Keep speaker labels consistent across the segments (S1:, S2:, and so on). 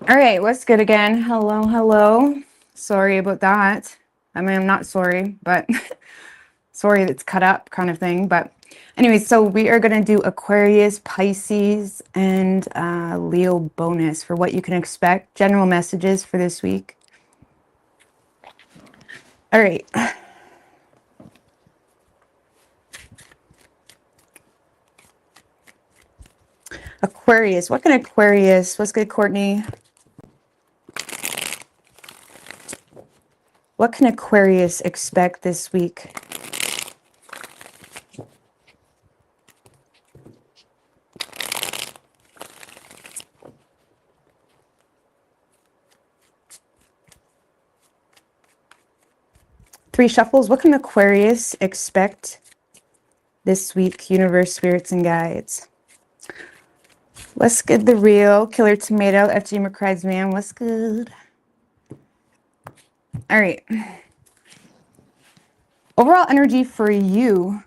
S1: All right, what's good again? Hello, hello. Sorry about that. I mean, I'm not sorry, but sorry that's cut up kind of thing. But anyway, so we are going to do Aquarius, Pisces, and Leo bonus for what you can expect. General messages for this week. All right. Aquarius. What can Aquarius? What's good, Courtney? What can Aquarius expect this week? Three shuffles. What can Aquarius expect this week? Universe, spirits, and guides. What's good, the real Killer Tomato, FG McCride's man. What's good? All right. Overall energy for you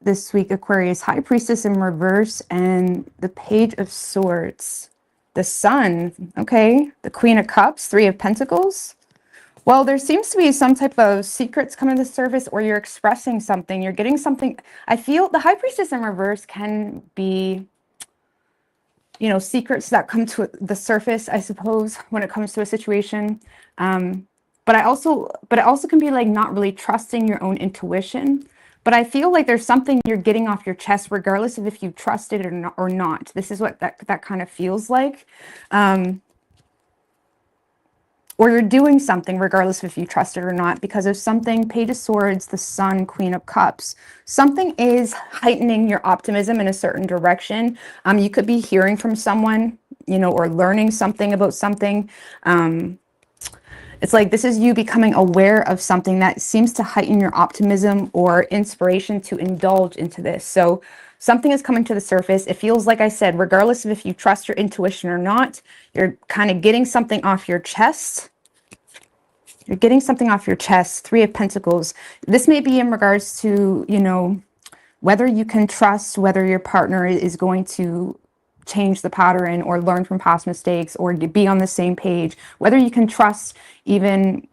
S1: this week, Aquarius. High Priestess in reverse and the Page of Swords. The Sun. Okay. The Queen of Cups. Three of Pentacles. Well, there seems to be some type of secrets coming to the surface, or you're expressing something. You're getting something. I feel the High Priestess in reverse can be, you know, secrets that come to the surface, I suppose, when it comes to a situation. But it also can be like not really trusting your own intuition. But I feel like there's something you're getting off your chest, regardless of if you trust it or not. This is what that kind of feels like. Or you're doing something regardless of if you trust it or not, because of something. Page of Swords, the Sun, Queen of Cups. Something is heightening your optimism in a certain direction. You could be hearing from someone, you know, or learning something about something. It's like this is you becoming aware of something that seems to heighten your optimism or inspiration to indulge into this. So something is coming to the surface. It feels like I said, regardless of if you trust your intuition or not, you're kind of getting something off your chest. You're getting something off your chest. Three of Pentacles. This may be in regards to, you know, whether you can trust whether your partner is going to change the pattern or learn from past mistakes or be on the same page, whether you can trust even,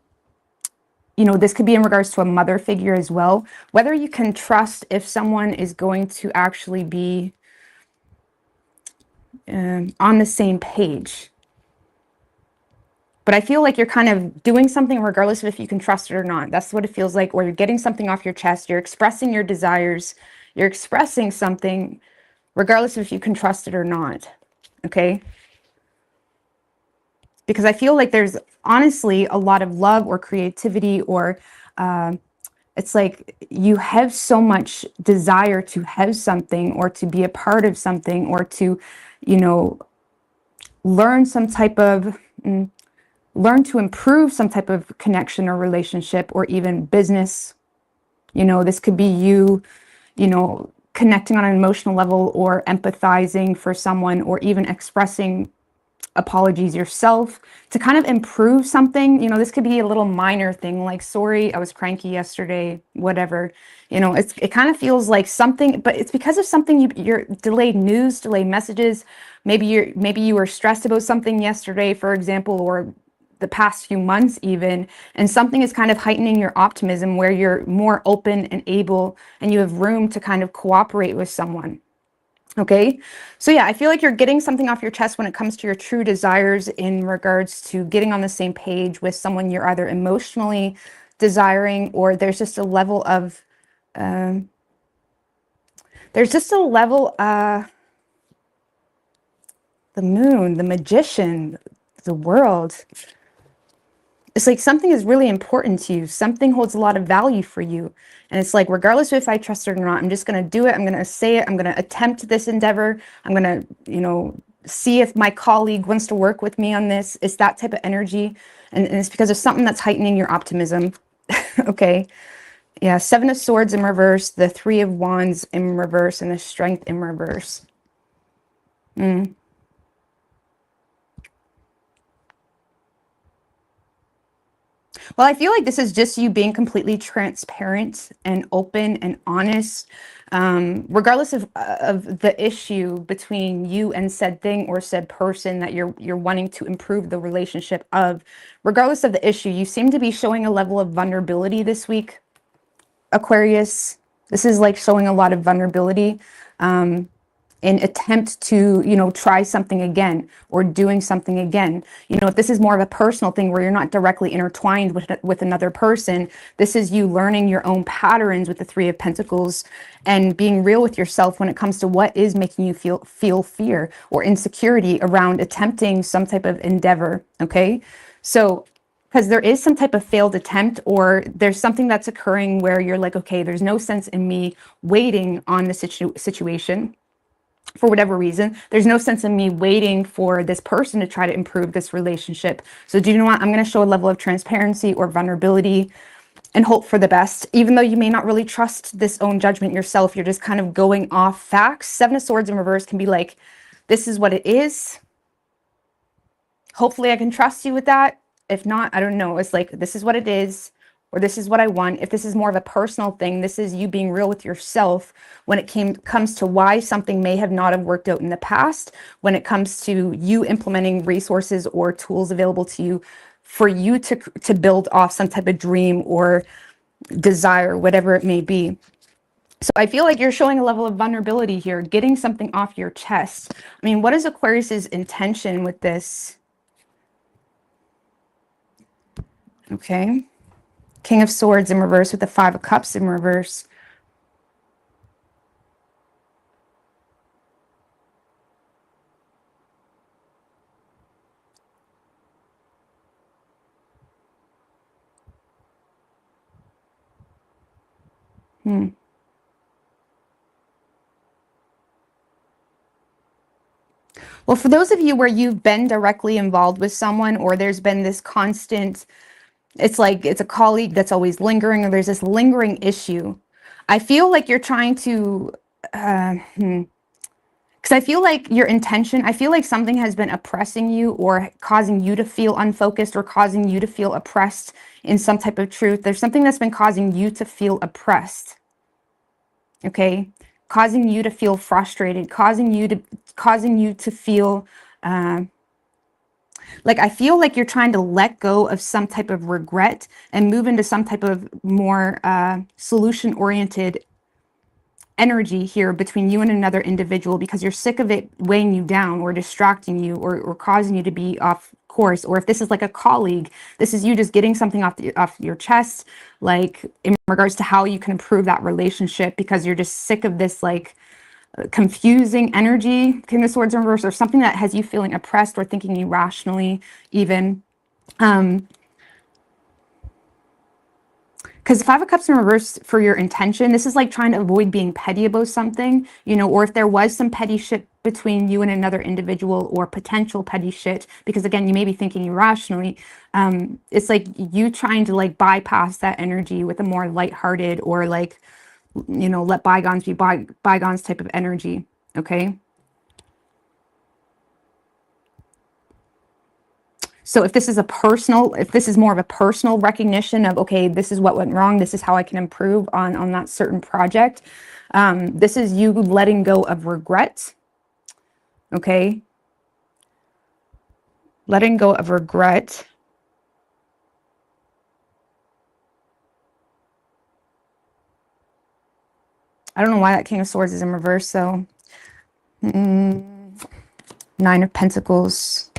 S1: you know, this could be in regards to a mother figure as well, whether you can trust if someone is going to actually be on the same page. But I feel like you're kind of doing something regardless of if you can trust it or not. That's what it feels like, or you're getting something off your chest. You're expressing your desires. You're expressing something regardless of if you can trust it or not. Okay? Because I feel like there's honestly a lot of love or creativity, or it's like you have so much desire to have something or to be a part of something or to, you know, learn some type of... learn to improve some type of connection or relationship or even business. You know, this could be you, you know, connecting on an emotional level or empathizing for someone or even expressing apologies yourself to kind of improve something. You know, this could be a little minor thing like, sorry, I was cranky yesterday, whatever. You know, it kind of feels like something, but it's because of something you're delayed news, delayed messages. Maybe you were stressed about something yesterday, for example, or the past few months even, and something is kind of heightening your optimism where you're more open and able and you have room to kind of cooperate with someone. Okay, so yeah, I feel like you're getting something off your chest when it comes to your true desires in regards to getting on the same page with someone you're either emotionally desiring, or there's just a level of the moon, the magician, the world. It's like something is really important to you. Something holds a lot of value for you. And it's like, regardless of if I trust it or not, I'm just going to do it. I'm going to say it. I'm going to attempt this endeavor. I'm going to, you know, see if my colleague wants to work with me on this. It's that type of energy. And it's because of something that's heightening your optimism. Okay. Yeah. Seven of Swords in reverse, the Three of Wands in reverse, and the Strength in reverse. Well, I feel like this is just you being completely transparent and open and honest, regardless of the issue between you and said thing or said person that you're wanting to improve the relationship of. Regardless of the issue, you seem to be showing a level of vulnerability this week, Aquarius. This is like showing a lot of vulnerability. In attempt to, try something again or doing something again. If this is more of a personal thing where you're not directly intertwined with another person, this is you learning your own patterns with the Three of Pentacles and being real with yourself when it comes to what is making you feel fear or insecurity around attempting some type of endeavor. Okay. So, because there is some type of failed attempt, or there's something that's occurring where you're like, okay, there's no sense in me waiting on the situation. For whatever reason, there's no sense in me waiting for this person to try to improve this relationship. So do you know what? I'm going to show a level of transparency or vulnerability and hope for the best. Even though you may not really trust this own judgment yourself, you're just kind of going off facts. Seven of Swords in reverse can be like, this is what it is. Hopefully I can trust you with that. If not, I don't know. It's like, this is what it is, or this is what I want. If this is more of a personal thing, this is you being real with yourself when it comes to why something may have not have worked out in the past, when it comes to you implementing resources or tools available to you for you to build off some type of dream or desire, whatever it may be. So I feel like you're showing a level of vulnerability here, getting something off your chest. I mean, what is Aquarius's intention with this? Okay. King of Swords in reverse with the Five of Cups in reverse. Well, for those of you where you've been directly involved with someone, or there's been this constant, it's like it's a colleague that's always lingering, or there's this lingering issue. I feel like you're trying to, because I feel like your intention, I feel like something has been oppressing you or causing you to feel unfocused or causing you to feel oppressed in some type of truth. There's something that's been causing you to feel oppressed. Okay. Causing you to feel frustrated, causing you to feel, like, I feel like you're trying to let go of some type of regret and move into some type of more solution-oriented energy here between you and another individual, because you're sick of it weighing you down or distracting you or causing you to be off course. Or if this is like a colleague, this is you just getting something off your chest, like in regards to how you can improve that relationship, because you're just sick of this like confusing energy, King of Swords in reverse, or something that has you feeling oppressed or thinking irrationally even. Because Five of Cups in reverse for your intention, this is like trying to avoid being petty about something, or if there was some petty shit between you and another individual, or potential petty shit, because again, you may be thinking irrationally. It's like you trying to like bypass that energy with a more lighthearted or like, let bygones be bygones type of energy. Okay. So if this is more of a personal recognition of, okay, this is what went wrong, this is how I can improve on that certain project. This is you letting go of regret. Okay. Letting go of regret. I don't know why that King of Swords is in reverse, so. Nine of Pentacles.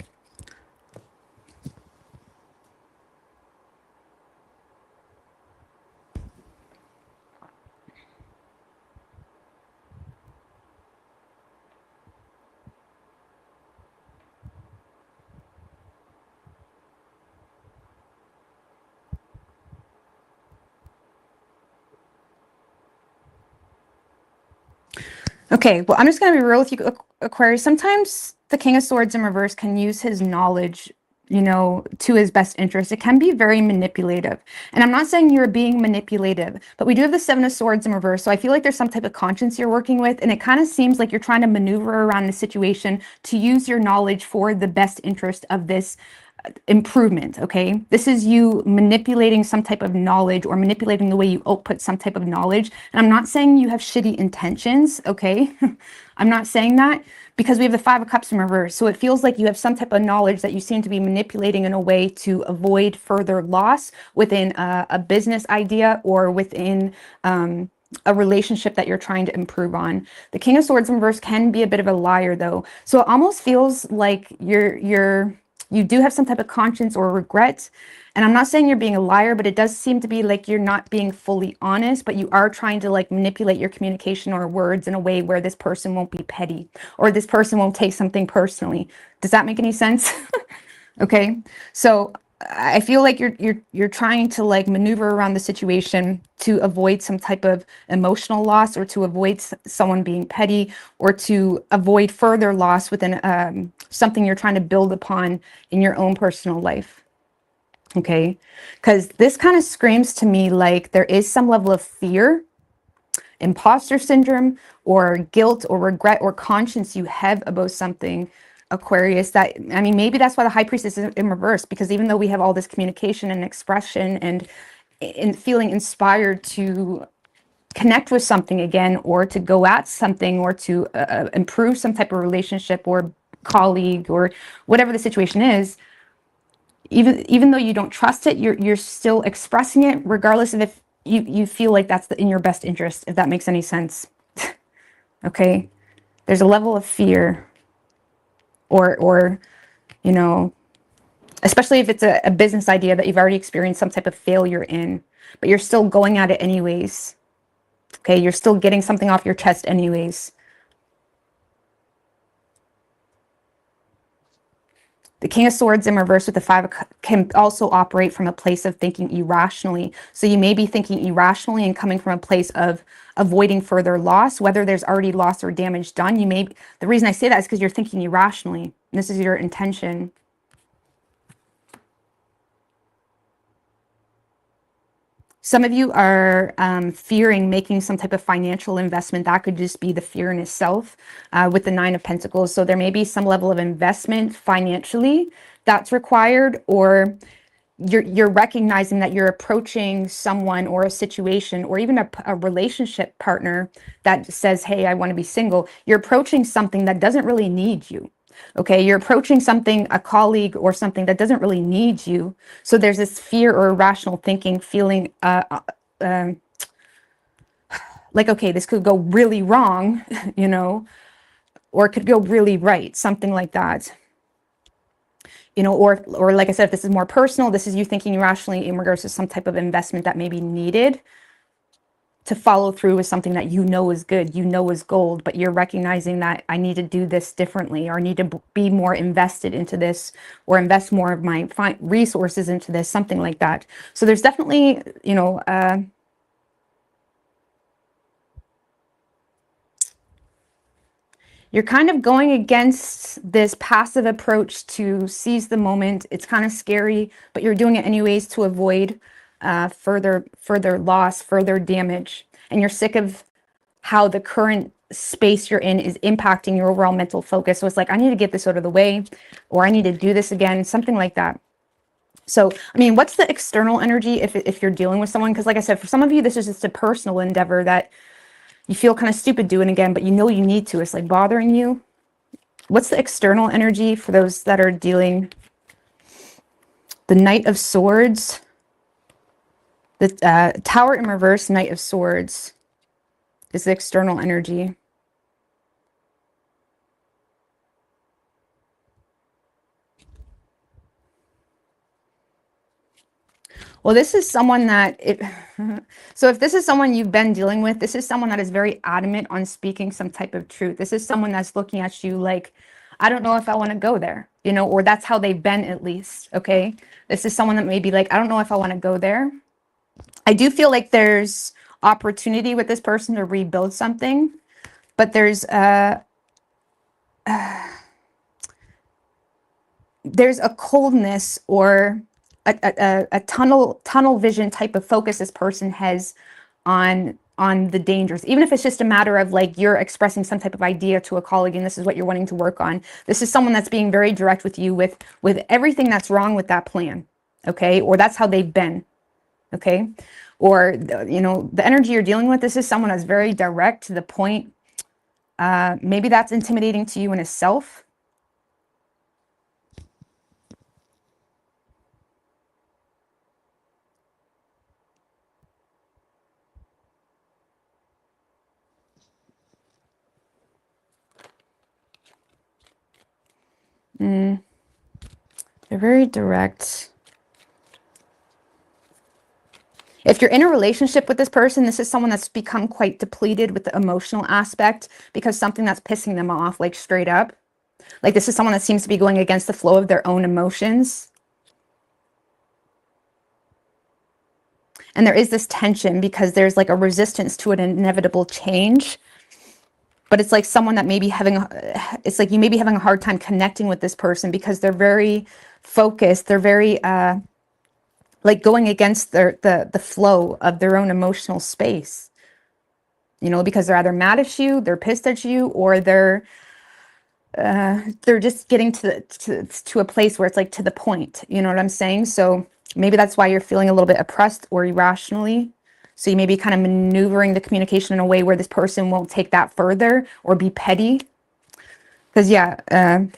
S1: Okay, well, I'm just going to be real with you, Aquarius. Sometimes the King of Swords in reverse can use his knowledge, to his best interest. It can be very manipulative. And I'm not saying you're being manipulative, but we do have the Seven of Swords in reverse. So I feel like there's some type of conscience you're working with. And it kind of seems like you're trying to maneuver around the situation to use your knowledge for the best interest of this improvement, okay? This is you manipulating some type of knowledge or manipulating the way you output some type of knowledge. And I'm not saying you have shitty intentions, okay? I'm not saying that, because we have the Five of Cups in reverse. So it feels like you have some type of knowledge that you seem to be manipulating in a way to avoid further loss within a business idea or within a relationship that you're trying to improve on. The King of Swords in reverse can be a bit of a liar though. So it almost feels like you do have some type of conscience or regret. And I'm not saying you're being a liar, but it does seem to be like you're not being fully honest, but you are trying to like manipulate your communication or words in a way where this person won't be petty or this person won't take something personally. Does that make any sense? Okay. So I feel like you're trying to like maneuver around the situation to avoid some type of emotional loss, or to avoid someone being petty, or to avoid further loss within something you're trying to build upon in your own personal life. Okay, because this kind of screams to me like there is some level of fear, imposter syndrome, or guilt or regret or conscience you have about something, Aquarius, that, I mean, maybe that's why the High Priestess is in reverse, because even though we have all this communication and expression and in feeling inspired to connect with something again, or to go at something, or to improve some type of relationship or colleague or whatever the situation is, even though you don't trust it, you're still expressing it regardless of if you feel like that's in your best interest, if that makes any sense. Okay, there's a level of fear, or you know, especially if it's a business idea that you've already experienced some type of failure in, but you're still going at it anyways. Okay, you're still getting something off your chest anyways. The King of Swords in reverse with the Five of Cups can also operate from a place of thinking irrationally. So you may be thinking irrationally and coming from a place of avoiding further loss, whether there's already loss or damage done. The reason I say that is because you're thinking irrationally. And this is your intention. Some of you are fearing making some type of financial investment. That could just be the fear in itself with the Nine of Pentacles. So there may be some level of investment financially that's required, or you're recognizing that you're approaching someone or a situation or even a relationship partner that says, hey, I want to be single. You're approaching something that doesn't really need you. Okay, you're approaching something, a colleague or something that doesn't really need you. So there's this fear or irrational thinking, feeling like, okay, this could go really wrong, you know, or it could go really right, something like that. You know, or like I said, if this is more personal, this is you thinking irrationally in regards to some type of investment that may be needed to follow through with something that you know is good, you know is gold, but you're recognizing that I need to do this differently, or I need to be more invested into this, or invest more of my resources into this, something like that. So there's definitely, you know, you're kind of going against this passive approach to seize the moment. It's kind of scary, but you're doing it anyways to avoid further loss, further damage. And you're sick of how the current space you're in is impacting your overall mental focus. So it's like, I need to get this out of the way, or I need to do this again, something like that. So, I mean, what's the external energy if you're dealing with someone? Because like I said, for some of you, this is just a personal endeavor that you feel kind of stupid doing again, but you know you need to. It's like bothering you. What's the external energy for those that are dealing? The Knight of Swords. The Tower in reverse, Knight of Swords is the external energy. Well, this is someone that so if this is someone you've been dealing with, this is someone that is very adamant on speaking some type of truth. This is someone that's looking at you like, I don't know if I want to go there, you know, or that's how they've been at least. Okay. This is someone that may be like, I don't know if I want to go there. I do feel like there's opportunity with this person to rebuild something, but there's a coldness or a tunnel vision type of focus this person has on on the dangers, even if it's just a matter of like you're expressing some type of idea to a colleague and this is what you're wanting to work on. This is someone that's being very direct with you with everything that's wrong with that plan, okay? Or that's how they've been, okay? Or, you know, the energy you're dealing with, this is someone that's very direct to the point. Maybe that's intimidating to you in itself. They're very direct. If you're in a relationship with this person, this is someone that's become quite depleted with the emotional aspect because something that's pissing them off, like straight up. Like this is someone that seems to be going against the flow of their own emotions. And there is this tension because there's like a resistance to an inevitable change. But it's like someone that may be having, it's like you may be having a hard time connecting with this person because they're very focused. They're very, like going against the flow of their own emotional space, you know, because they're either mad at you, they're pissed at you, or they're just getting to a place where it's like to the point, you know what I'm saying? So maybe that's why you're feeling a little bit oppressed or irrationally. So you may be kind of maneuvering the communication in a way where this person won't take that further or be petty. Because yeah, and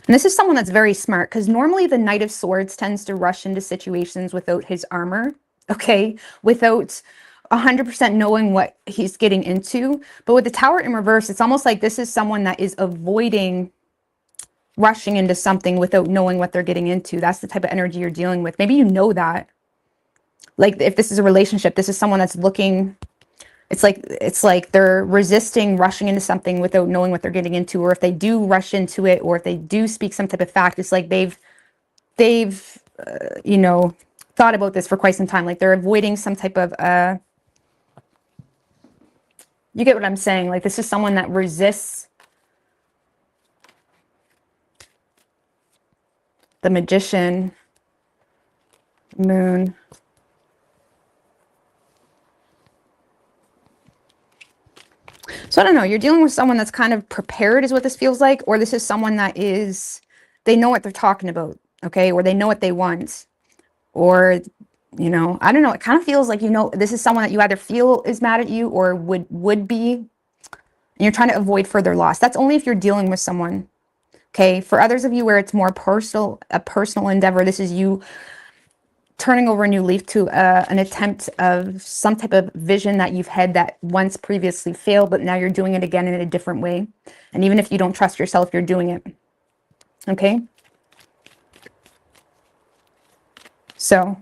S1: this is someone that's very smart, because normally the Knight of Swords tends to rush into situations without his armor, okay? Without 100% knowing what he's getting into. But with the Tower in reverse, it's almost like this is someone that is avoiding rushing into something without knowing what they're getting into. That's the type of energy you're dealing with. Maybe you know that. Like if this is a relationship, this is someone that's looking, it's like they're resisting rushing into something without knowing what they're getting into. Or if they do rush into it, or if they do speak some type of fact, it's like they've you know, thought about this for quite some time. Like they're avoiding some type of you get what I'm saying? Like this is someone that resists the Magician, Moon. So I don't know, you're dealing with someone that's kind of prepared is what this feels like, or this is someone that is, they know what they're talking about, okay? Or they know what they want, or, you know, I don't know. It kind of feels like, you know, this is someone that you either feel is mad at you or would be, and you're trying to avoid further loss. That's only if you're dealing with someone, okay? For others of you where it's more personal, a personal endeavor, this is you turning over a new leaf to an attempt of some type of vision that you've had that once previously failed, but now you're doing it again in a different way. And even if you don't trust yourself, you're doing it. Okay? So,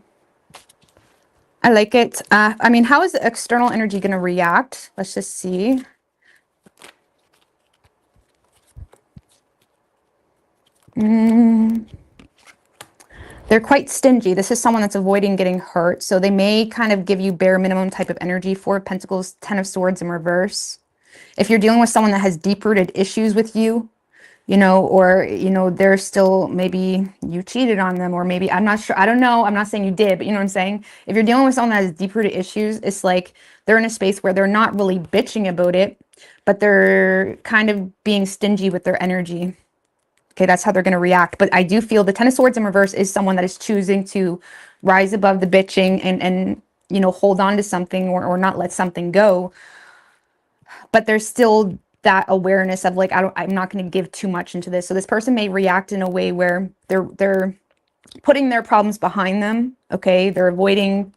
S1: I like it. I mean, how is the external energy going to react? Let's just see. They're quite stingy. This is someone that's avoiding getting hurt. So they may kind of give you bare minimum type of energy. Four of Pentacles, Ten of Swords in reverse. If you're dealing with someone that has deep-rooted issues with you, you know, or, you know, they're still, maybe you cheated on them, or maybe, I'm not sure. I don't know. I'm not saying you did, but you know what I'm saying? If you're dealing with someone that has deep-rooted issues, it's like they're in a space where they're not really bitching about it, but they're kind of being stingy with their energy. Okay, that's how they're going to react. But I do feel the Ten of Swords in reverse is someone that is choosing to rise above the bitching and you know, hold on to something, or not let something go. But there's still that awareness of like, I'm not going to give too much into this. So this person may react in a way where they're putting their problems behind them. Okay, they're avoiding,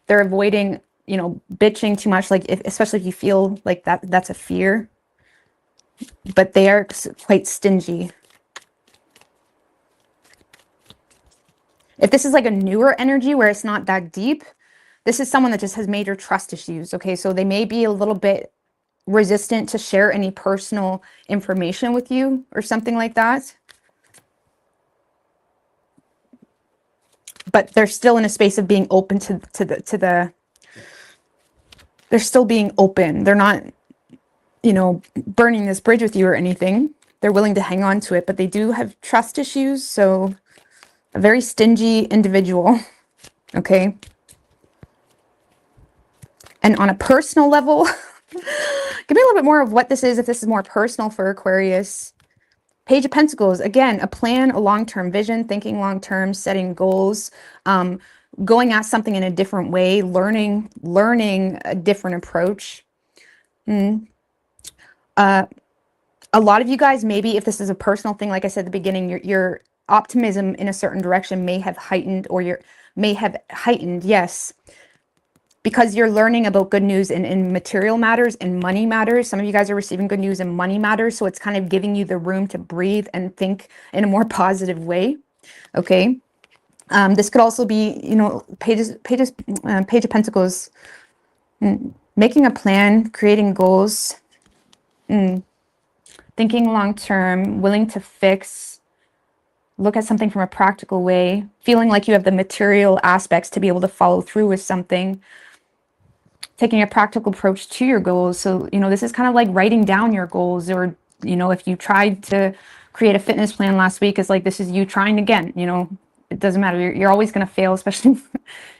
S1: you know, bitching too much. Like especially if you feel like that's a fear. But they are quite stingy. If this is like a newer energy where it's not that deep, this is someone that just has major trust issues. Okay, so they may be a little bit resistant to share any personal information with you or something like that. But they're still in a space of being open to the they're still being open. They're not, you know, burning this bridge with you or anything. They're willing to hang on to it, but they do have trust issues. So a very stingy individual. Okay. And on a personal level, give me a little bit more of what this is, if this is more personal for Aquarius. Page of Pentacles, again, a plan, a long-term vision, thinking long-term, setting goals, going at something in a different way, learning a different approach. A lot of you guys, maybe if this is a personal thing, like I said at the beginning, your optimism in a certain direction may have heightened, or yes, because you're learning about good news in material matters and money matters. Some of you guys are receiving good news in money matters, so it's kind of giving you the room to breathe and think in a more positive way. Okay. This could also be, you know, Page of Pentacles, making a plan, creating goals, thinking long term, willing to fix, look at something from a practical way, feeling like you have the material aspects to be able to follow through with something, taking a practical approach to your goals. So, you know, this is kind of like writing down your goals, or, you know, if you tried to create a fitness plan last week, it's like, this is you trying again, you know, it doesn't matter. You're always going to fail, especially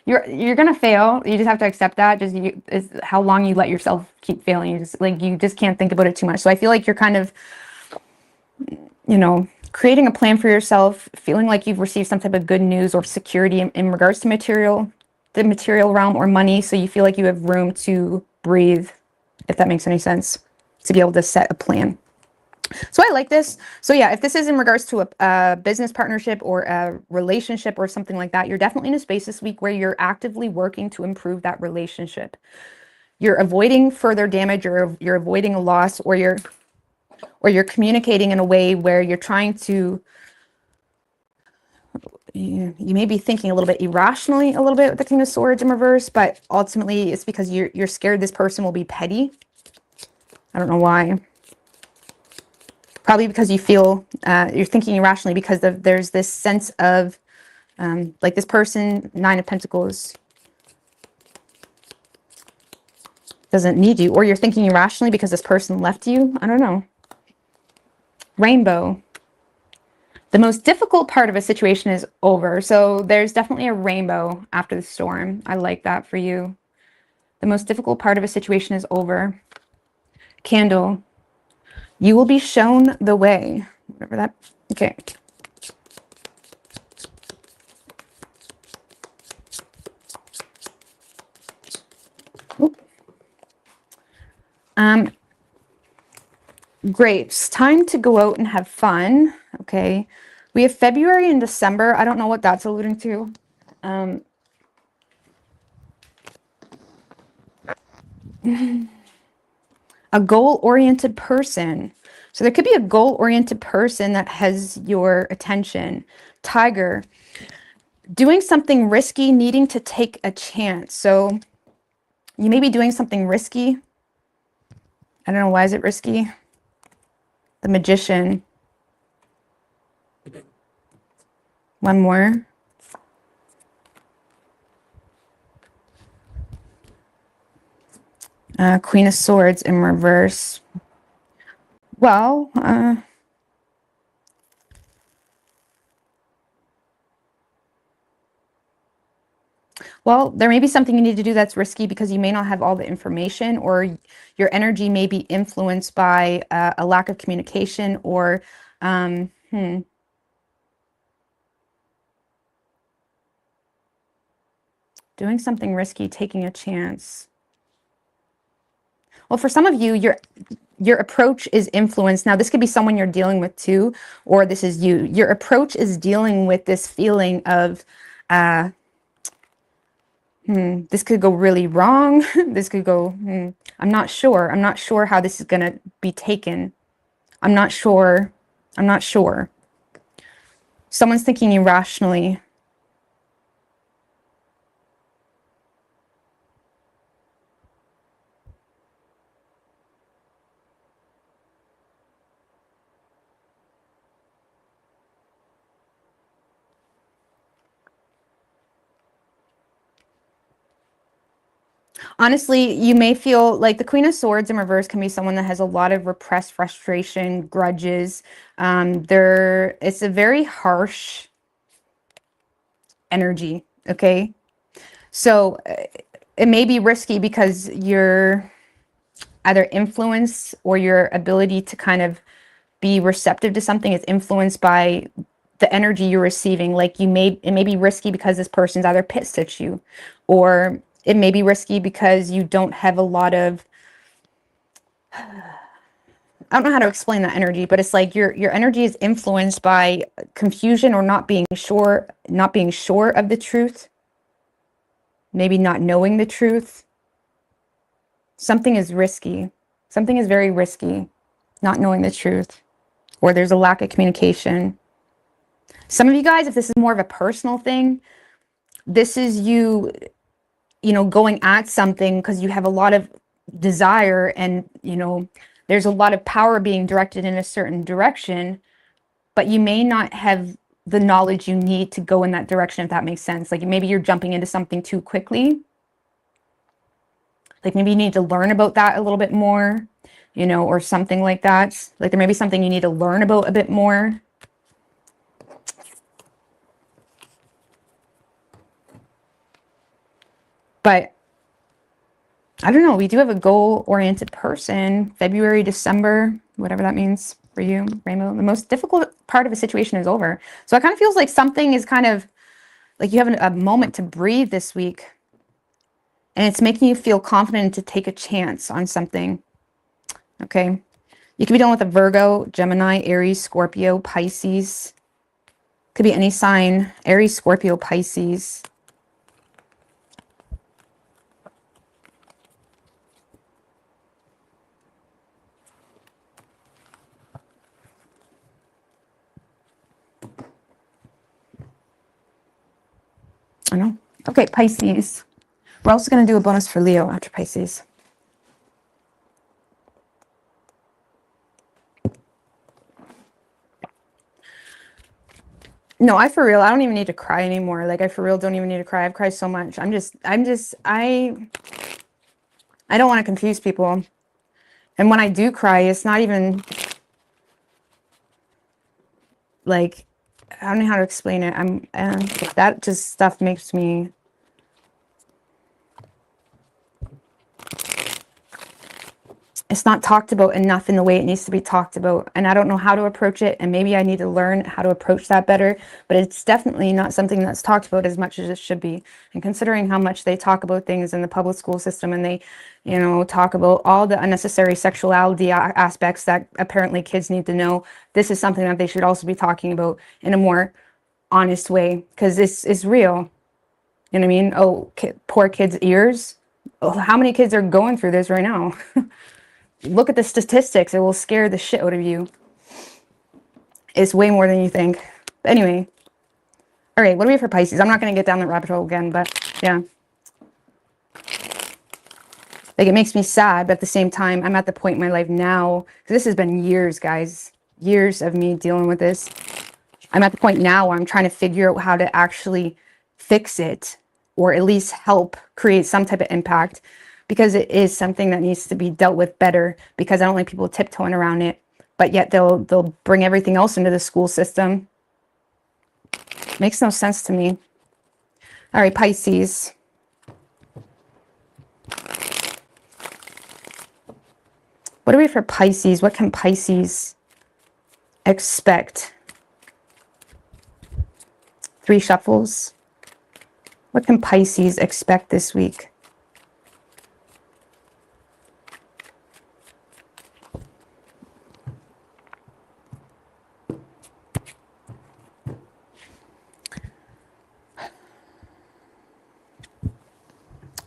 S1: you're going to fail. You just have to accept that. Just is how long you let yourself keep failing. You just can't think about it too much. So I feel like you're kind of, you know, creating a plan for yourself, feeling like you've received some type of good news or security in regards to the material realm or money. So you feel like you have room to breathe, if that makes any sense, to be able to set a plan. So I like this. So yeah, if this is in regards to a business partnership or a relationship or something like that, you're definitely in a space this week where you're actively working to improve that relationship. You're avoiding further damage, or you're avoiding a loss, or you're communicating in a way where you're trying to, you may be thinking a little bit irrationally, a little bit with the King of Swords in reverse, but ultimately it's because you're scared this person will be petty. I don't know why. Probably because you feel, you're thinking irrationally because there's this sense of, like this person, Nine of Pentacles, doesn't need you, or you're thinking irrationally because this person left you. I don't know. Rainbow. The most difficult part of a situation is over. So there's definitely a rainbow after the storm. I like that for you. The most difficult part of a situation is over. Candle. You will be shown the way. Whatever that. Okay. Grapes. Time to go out and have fun. Okay. We have February and December. I don't know what that's alluding to. A goal-oriented person. So there could be a goal-oriented person that has your attention. Tiger. Doing something risky, needing to take a chance. So you may be doing something risky. I don't know, why is it risky? The Magician. One more. Queen of Swords in reverse. Well, there may be something you need to do that's risky because you may not have all the information, or your energy may be influenced by a lack of communication, or doing something risky, taking a chance. Well, for some of you, your approach is influenced. Now, this could be someone you're dealing with too, or this is you. Your approach is dealing with this feeling of, this could go really wrong. This could go, I'm not sure. I'm not sure how this is going to be taken. I'm not sure. I'm not sure. Someone's thinking irrationally. Honestly, you may feel like the Queen of Swords in reverse can be someone that has a lot of repressed frustration, grudges. It's a very harsh energy, okay? So it may be risky because you're either influenced or your ability to kind of be receptive to something is influenced by the energy you're receiving. Like it may be risky because this person's either pissed at you, or it may be risky because you don't have a lot of, I don't know how to explain that energy, but it's like your energy is influenced by confusion or not being sure of the truth, maybe not knowing the truth. Something is risky. Something is very risky, not knowing the truth, or there's a lack of communication. Some of you guys, if this is more of a personal thing, this is you going at something because you have a lot of desire and, there's a lot of power being directed in a certain direction, but you may not have the knowledge you need to go in that direction, if that makes sense. Like maybe you're jumping into something too quickly. Like maybe you need to learn about that a little bit more, or something like that. Like there may be something you need to learn about a bit more. But I don't know. We do have a goal-oriented person. February, December, whatever that means for you, Rainbow. The most difficult part of a situation is over. So it kind of feels like something is kind of like you have a moment to breathe this week. And it's making you feel confident to take a chance on something. Okay. You could be dealing with a Virgo, Gemini, Aries, Scorpio, Pisces. Could be any sign. Aries, Scorpio, Pisces. I know. Okay, Pisces. We're also going to do a bonus for Leo after Pisces. No, I for real, I don't even need to cry anymore. Like I for real don't even need to cry. I've cried so much. I don't want to confuse people. And when I do cry, it's not even like, I don't know how to explain it. That just stuff makes me, it's not talked about enough in the way it needs to be talked about. And I don't know how to approach it. And maybe I need to learn how to approach that better. But it's definitely not something that's talked about as much as it should be. And considering how much they talk about things in the public school system, and they, talk about all the unnecessary sexuality aspects that apparently kids need to know, this is something that they should also be talking about in a more honest way. Because this is real. You know what I mean? Oh, poor kids' ears. Oh, how many kids are going through this right now? Look at the statistics. It will scare the shit out of you. It's way more than you think. But anyway. All right, what do we have for Pisces? I'm not going to get down that rabbit hole again, but yeah. Like it makes me sad, but at the same time, I'm at the point in my life now, because this has been years, guys. Years of me dealing with this. I'm at the point now where I'm trying to figure out how to actually fix it, or at least help create some type of impact, because it is something that needs to be dealt with better, because I don't like people tiptoeing around it, but yet they'll bring everything else into the school system. Makes no sense to me. All right, Pisces. What do we have for Pisces? What can Pisces expect? 3 shuffles. What can Pisces expect this week?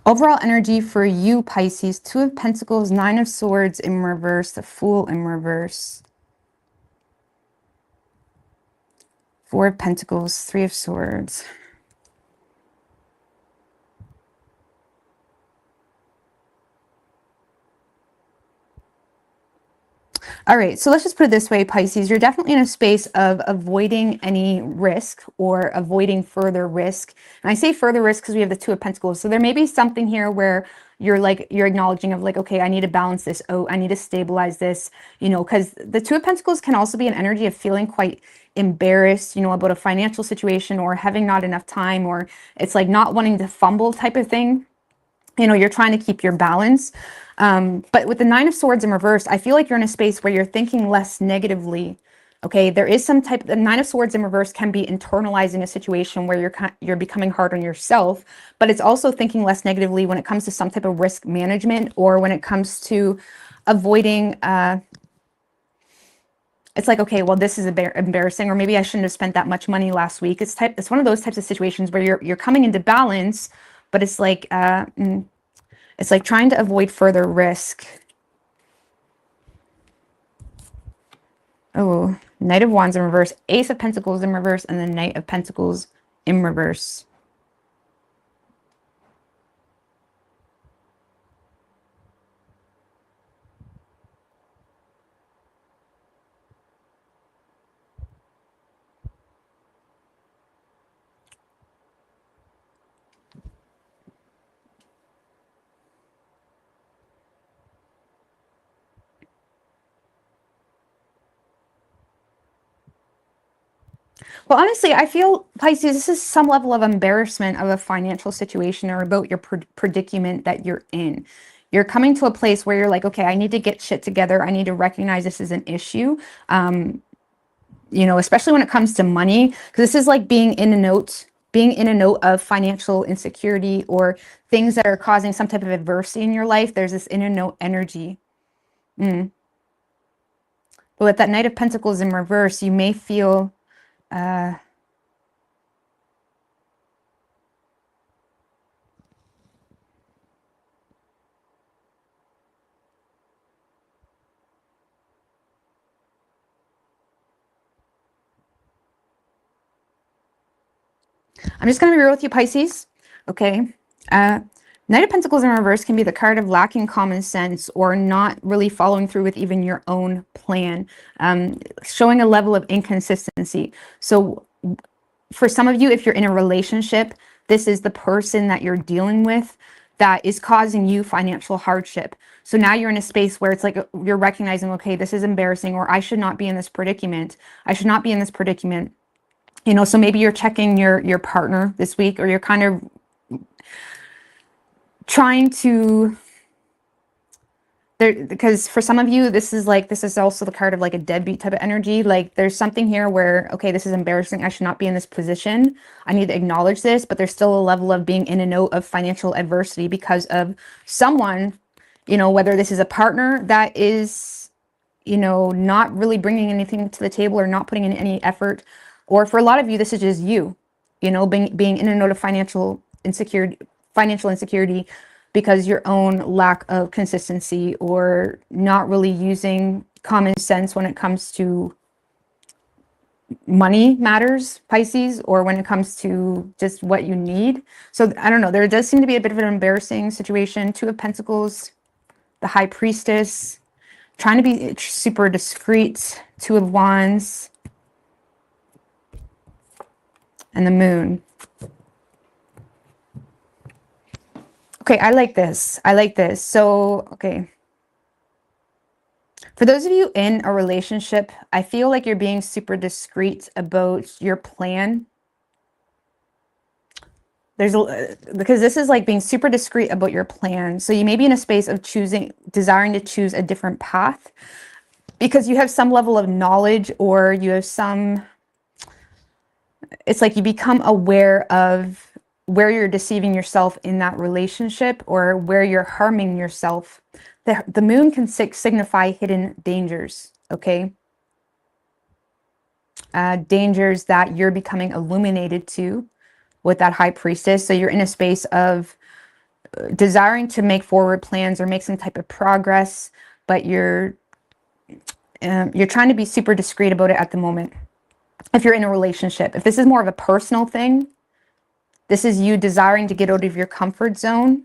S1: Overall energy for you, Pisces. 2 of Pentacles, 9 of Swords in reverse, the Fool in reverse. 4 of Pentacles, 3 of Swords. All right, so let's just put it this way, Pisces. You're definitely in a space of avoiding any risk or avoiding further risk. And I say further risk because we have the Two of Pentacles. So there may be something here where you're acknowledging of like, okay, I need to balance this out. I need to stabilize this, you know, because the Two of Pentacles can also be an energy of feeling quite embarrassed, you know, about a financial situation or having not enough time, or it's like not wanting to fumble type of thing. You know, you're trying to keep your balance. But with the Nine of Swords in reverse, I feel like you're in a space where you're thinking less negatively. Okay, there is some type, the Nine of Swords in reverse can be internalizing a situation where you're becoming hard on yourself, but it's also thinking less negatively when it comes to some type of risk management, or when it comes to avoiding, it's like, okay, well, this is embarrassing, or maybe I shouldn't have spent that much money last week. It's one of those types of situations where you're coming into balance, but it's like, it's like trying to avoid further risk. Oh, Knight of Wands in reverse, Ace of Pentacles in reverse, and the Knight of Pentacles in reverse. Well, honestly, I feel, Pisces, this is some level of embarrassment of a financial situation or about your predicament that you're in. You're coming to a place where you're like, okay, I need to get shit together. I need to recognize this is an issue. You know, especially when it comes to money, because this is like being in a note of financial insecurity or things that are causing some type of adversity in your life. There's this inner note energy. But with that Knight of Pentacles in reverse, you may feel I'm just going to be real with you, Pisces. Okay. Knight of Pentacles in reverse can be the card of lacking common sense or not really following through with even your own plan, showing a level of inconsistency. So for some of you, if you're in a relationship, this is the person that you're dealing with that is causing you financial hardship. So now you're in a space where it's like you're recognizing, okay, this is embarrassing, or I should not be in this predicament. I should not be in this predicament. You know, so maybe you're checking your partner this week, or you're kind of trying to there, because for some of you, this is also the card of like a deadbeat type of energy. Like there's something here where, okay, this is embarrassing. I should not be in this position. I need to acknowledge this, but there's still a level of being in a note of financial adversity because of someone, you know, whether this is a partner that is, you know, not really bringing anything to the table or not putting in any effort. Or for a lot of you, this is just you know, being in a note of financial insecurity because your own lack of consistency or not really using common sense when it comes to money matters, Pisces, or when it comes to just what you need. So I don't know, there does seem to be a bit of an embarrassing situation. Two of Pentacles, the High Priestess, trying to be super discreet. Two of Wands, and the Moon. Okay, I like this. I like this. So, okay. For those of you in a relationship, I feel like you're being super discreet about your plan. Because this is like being super discreet about your plan. So you may be in a space of desiring to choose a different path because you have some level of knowledge, or you have it's like you become aware of where you're deceiving yourself in that relationship or where you're harming yourself. The Moon can signify hidden dangers, okay? Dangers that you're becoming illuminated to with that High Priestess. So you're in a space of desiring to make forward plans or make some type of progress, but you're trying to be super discreet about it at the moment. If you're in a relationship, if this is more of a personal thing, this is you desiring to get out of your comfort zone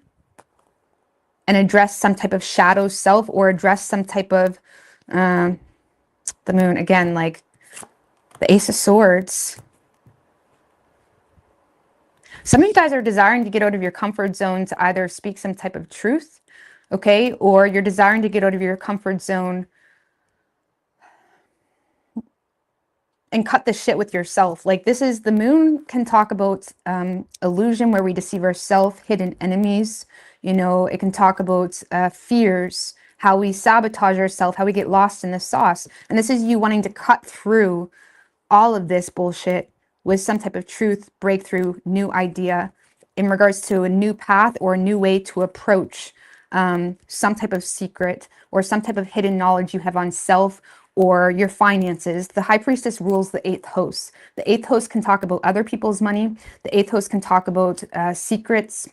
S1: and address some type of shadow self, or address some type of the moon. Again, like the Ace of Swords. Some of you guys are desiring to get out of your comfort zone to either speak some type of truth, okay? Or you're desiring to get out of your comfort zone and cut the shit with yourself. Like this is, the moon can talk about illusion, where we deceive ourselves, hidden enemies. You know, it can talk about fears, how we sabotage ourselves, how we get lost in the sauce. And this is you wanting to cut through all of this bullshit with some type of truth, breakthrough, new idea in regards to a new path or a new way to approach some type of secret or some type of hidden knowledge you have on self or your finances. The High Priestess rules the 8th house. The 8th house can talk about other people's money. The 8th house can talk about secrets,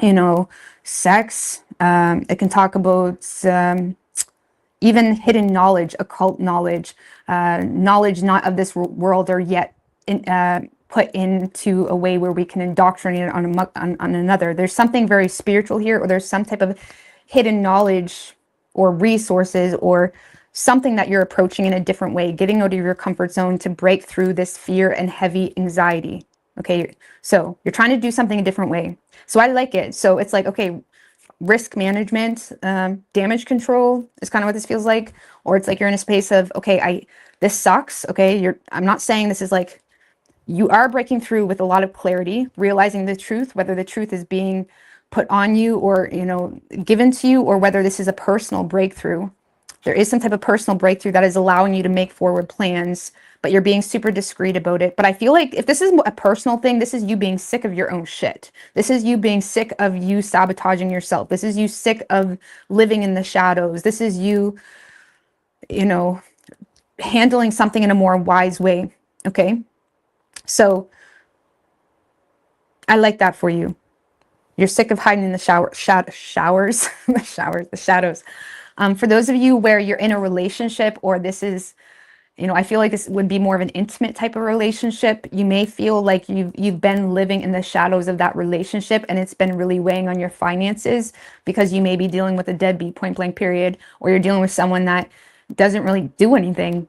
S1: you know, sex. It can talk about even hidden knowledge, occult knowledge, knowledge not of this world or yet put into a way where we can indoctrinate it on another. There's something very spiritual here, or there's some type of hidden knowledge or resources or something that you're approaching in a different way, getting out of your comfort zone to break through this fear and heavy anxiety. Okay, so you're trying to do something a different way. So I like it. So it's like, okay, risk management, damage control is kind of what this feels like. Or it's like you're in a space of, okay, this sucks. Okay, I'm not saying this is like, you are breaking through with a lot of clarity, realizing the truth, whether the truth is being put on you or, you know, given to you, or whether this is a personal breakthrough. There is some type of personal breakthrough that is allowing you to make forward plans, but you're being super discreet about it. But I feel like if this is a personal thing, this is you being sick of your own shit. This is you being sick of you sabotaging yourself. This is you sick of living in the shadows. This is you, you know, handling something in a more wise way. Okay. So I like that for you. You're sick of hiding in the showers, the shadows. For those of you where you're in a relationship, or this is, you know, I feel like this would be more of an intimate type of relationship. You may feel like you've been living in the shadows of that relationship, and it's been really weighing on your finances because you may be dealing with a deadbeat, point blank period, or you're dealing with someone that doesn't really do anything.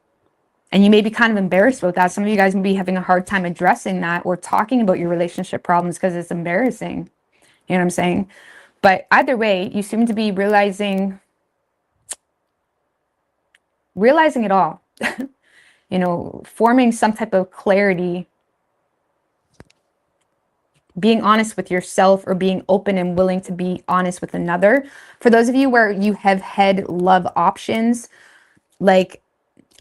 S1: And you may be kind of embarrassed about that. Some of you guys may be having a hard time addressing that or talking about your relationship problems because it's embarrassing. You know what I'm saying? But either way, you seem to be realizing it all. You know, forming some type of clarity, being honest with yourself, or being open and willing to be honest with another. For those of you where you have had love options, like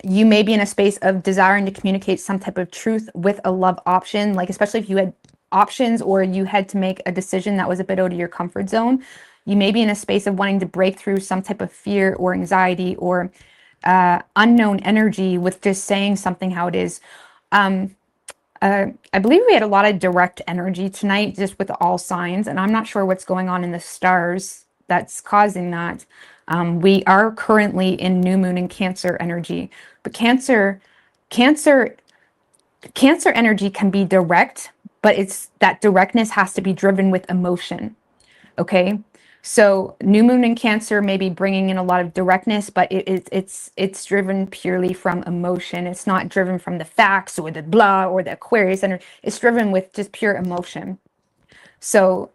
S1: you may be in a space of desiring to communicate some type of truth with a love option, like especially if you had options or you had to make a decision that was a bit out of your comfort zone. You may be in a space of wanting to break through some type of fear or anxiety or unknown energy with just saying something how it is. I believe we had a lot of direct energy tonight, just with all signs, and I'm not sure what's going on in the stars that's causing that. We are currently in new moon and Cancer energy, but Cancer energy can be direct, but it's that directness has to be driven with emotion. Okay. So new moon in Cancer may be bringing in a lot of directness, but it's driven purely from emotion. It's not driven from the facts or the blah or the Aquarius energy. It's driven with just pure emotion. So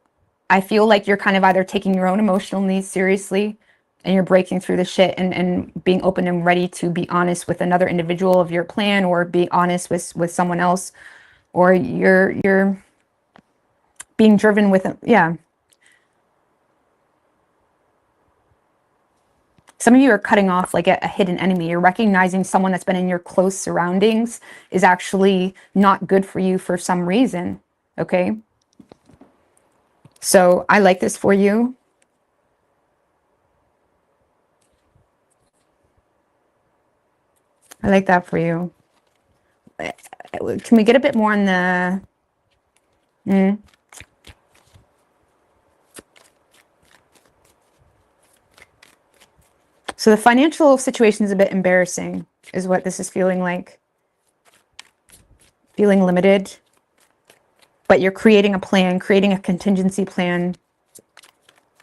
S1: I feel like you're kind of either taking your own emotional needs seriously and you're breaking through the shit and being open and ready to be honest with another individual of your plan, or being honest with someone else, or you're being driven with, yeah. Some of you are cutting off like a hidden enemy. You're recognizing someone that's been in your close surroundings is actually not good for you for some reason. Okay. So I like this for you. I like that for you. Can we get a bit more on the... So the financial situation is a bit embarrassing, is what this is feeling like. Feeling limited, but you're creating a plan, creating a contingency plan.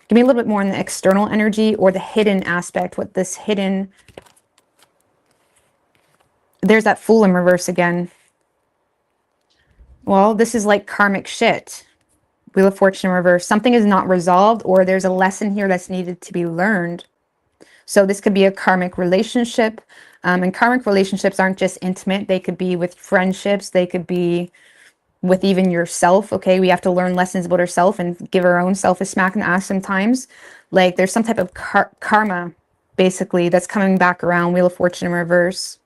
S1: Give me a little bit more on the external energy or the hidden aspect, what this hidden... there's that Fool in reverse again. Well, this is like karmic shit. Wheel of Fortune in reverse. Something is not resolved, or there's a lesson here that's needed to be learned. So this could be a karmic relationship. And karmic relationships aren't just intimate. They could be with friendships. They could be with even yourself. Okay, we have to learn lessons about ourselves and give our own self a smack in the ass sometimes. Like there's some type of karma, basically, that's coming back around. Wheel of Fortune in reverse.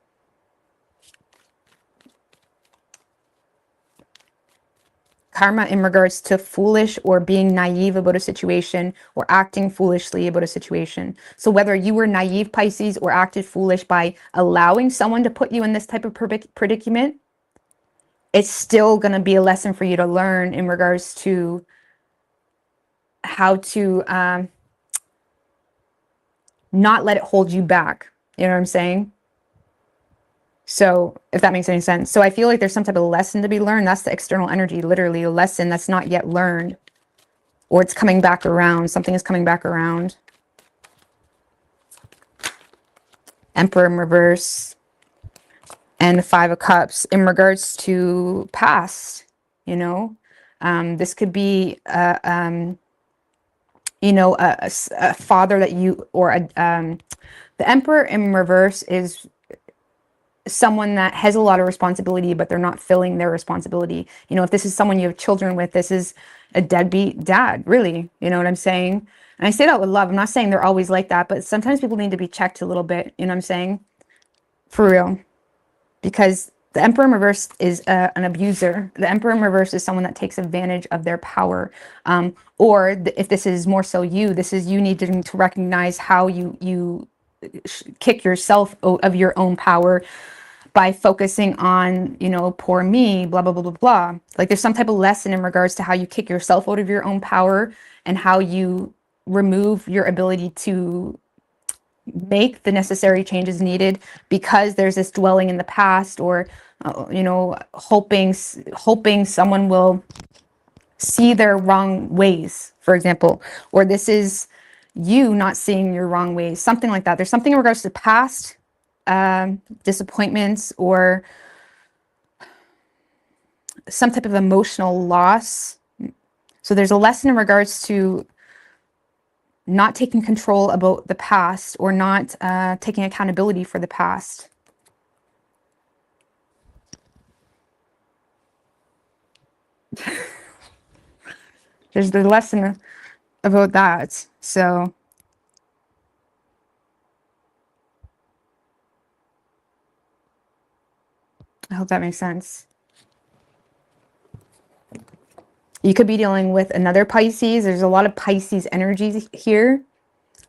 S1: Karma in regards to foolish or being naive about a situation or acting foolishly about a situation. So whether you were naive, Pisces, or acted foolish by allowing someone to put you in this type of predicament, it's still going to be a lesson for you to learn in regards to how to not let it hold you back. You know what I'm saying? So if that makes any sense. So I feel like there's some type of lesson to be learned. That's the external energy, literally a lesson that's not yet learned, or it's coming back around. Something is coming back around. Emperor in reverse and the Five of Cups in regards to past, you know, this could be, you know, a father that you, or the Emperor in reverse is someone that has a lot of responsibility, but they're not filling their responsibility. You know, if this is someone you have children with, this is a deadbeat dad, really. You know what I'm saying? And I say that with love. I'm not saying they're always like that, but sometimes people need to be checked a little bit. You know what I'm saying? For real. Because the Emperor in reverse is an abuser. The Emperor in reverse is someone that takes advantage of their power. Or if this is more so you, this is you needing to recognize how you kick yourself of your own power by focusing on, you know, poor me, blah, blah, blah, blah, blah. Like there's some type of lesson in regards to how you kick yourself out of your own power and how you remove your ability to make the necessary changes needed because there's this dwelling in the past, or, you know, hoping someone will see their wrong ways, for example, or this is you not seeing your wrong ways, something like that. There's something in regards to past disappointments or some type of emotional loss. So there's a lesson in regards to not taking control about the past, or not taking accountability for the past. There's the lesson about that. So I hope that makes sense. You could be dealing with another Pisces. There's a lot of Pisces energies here,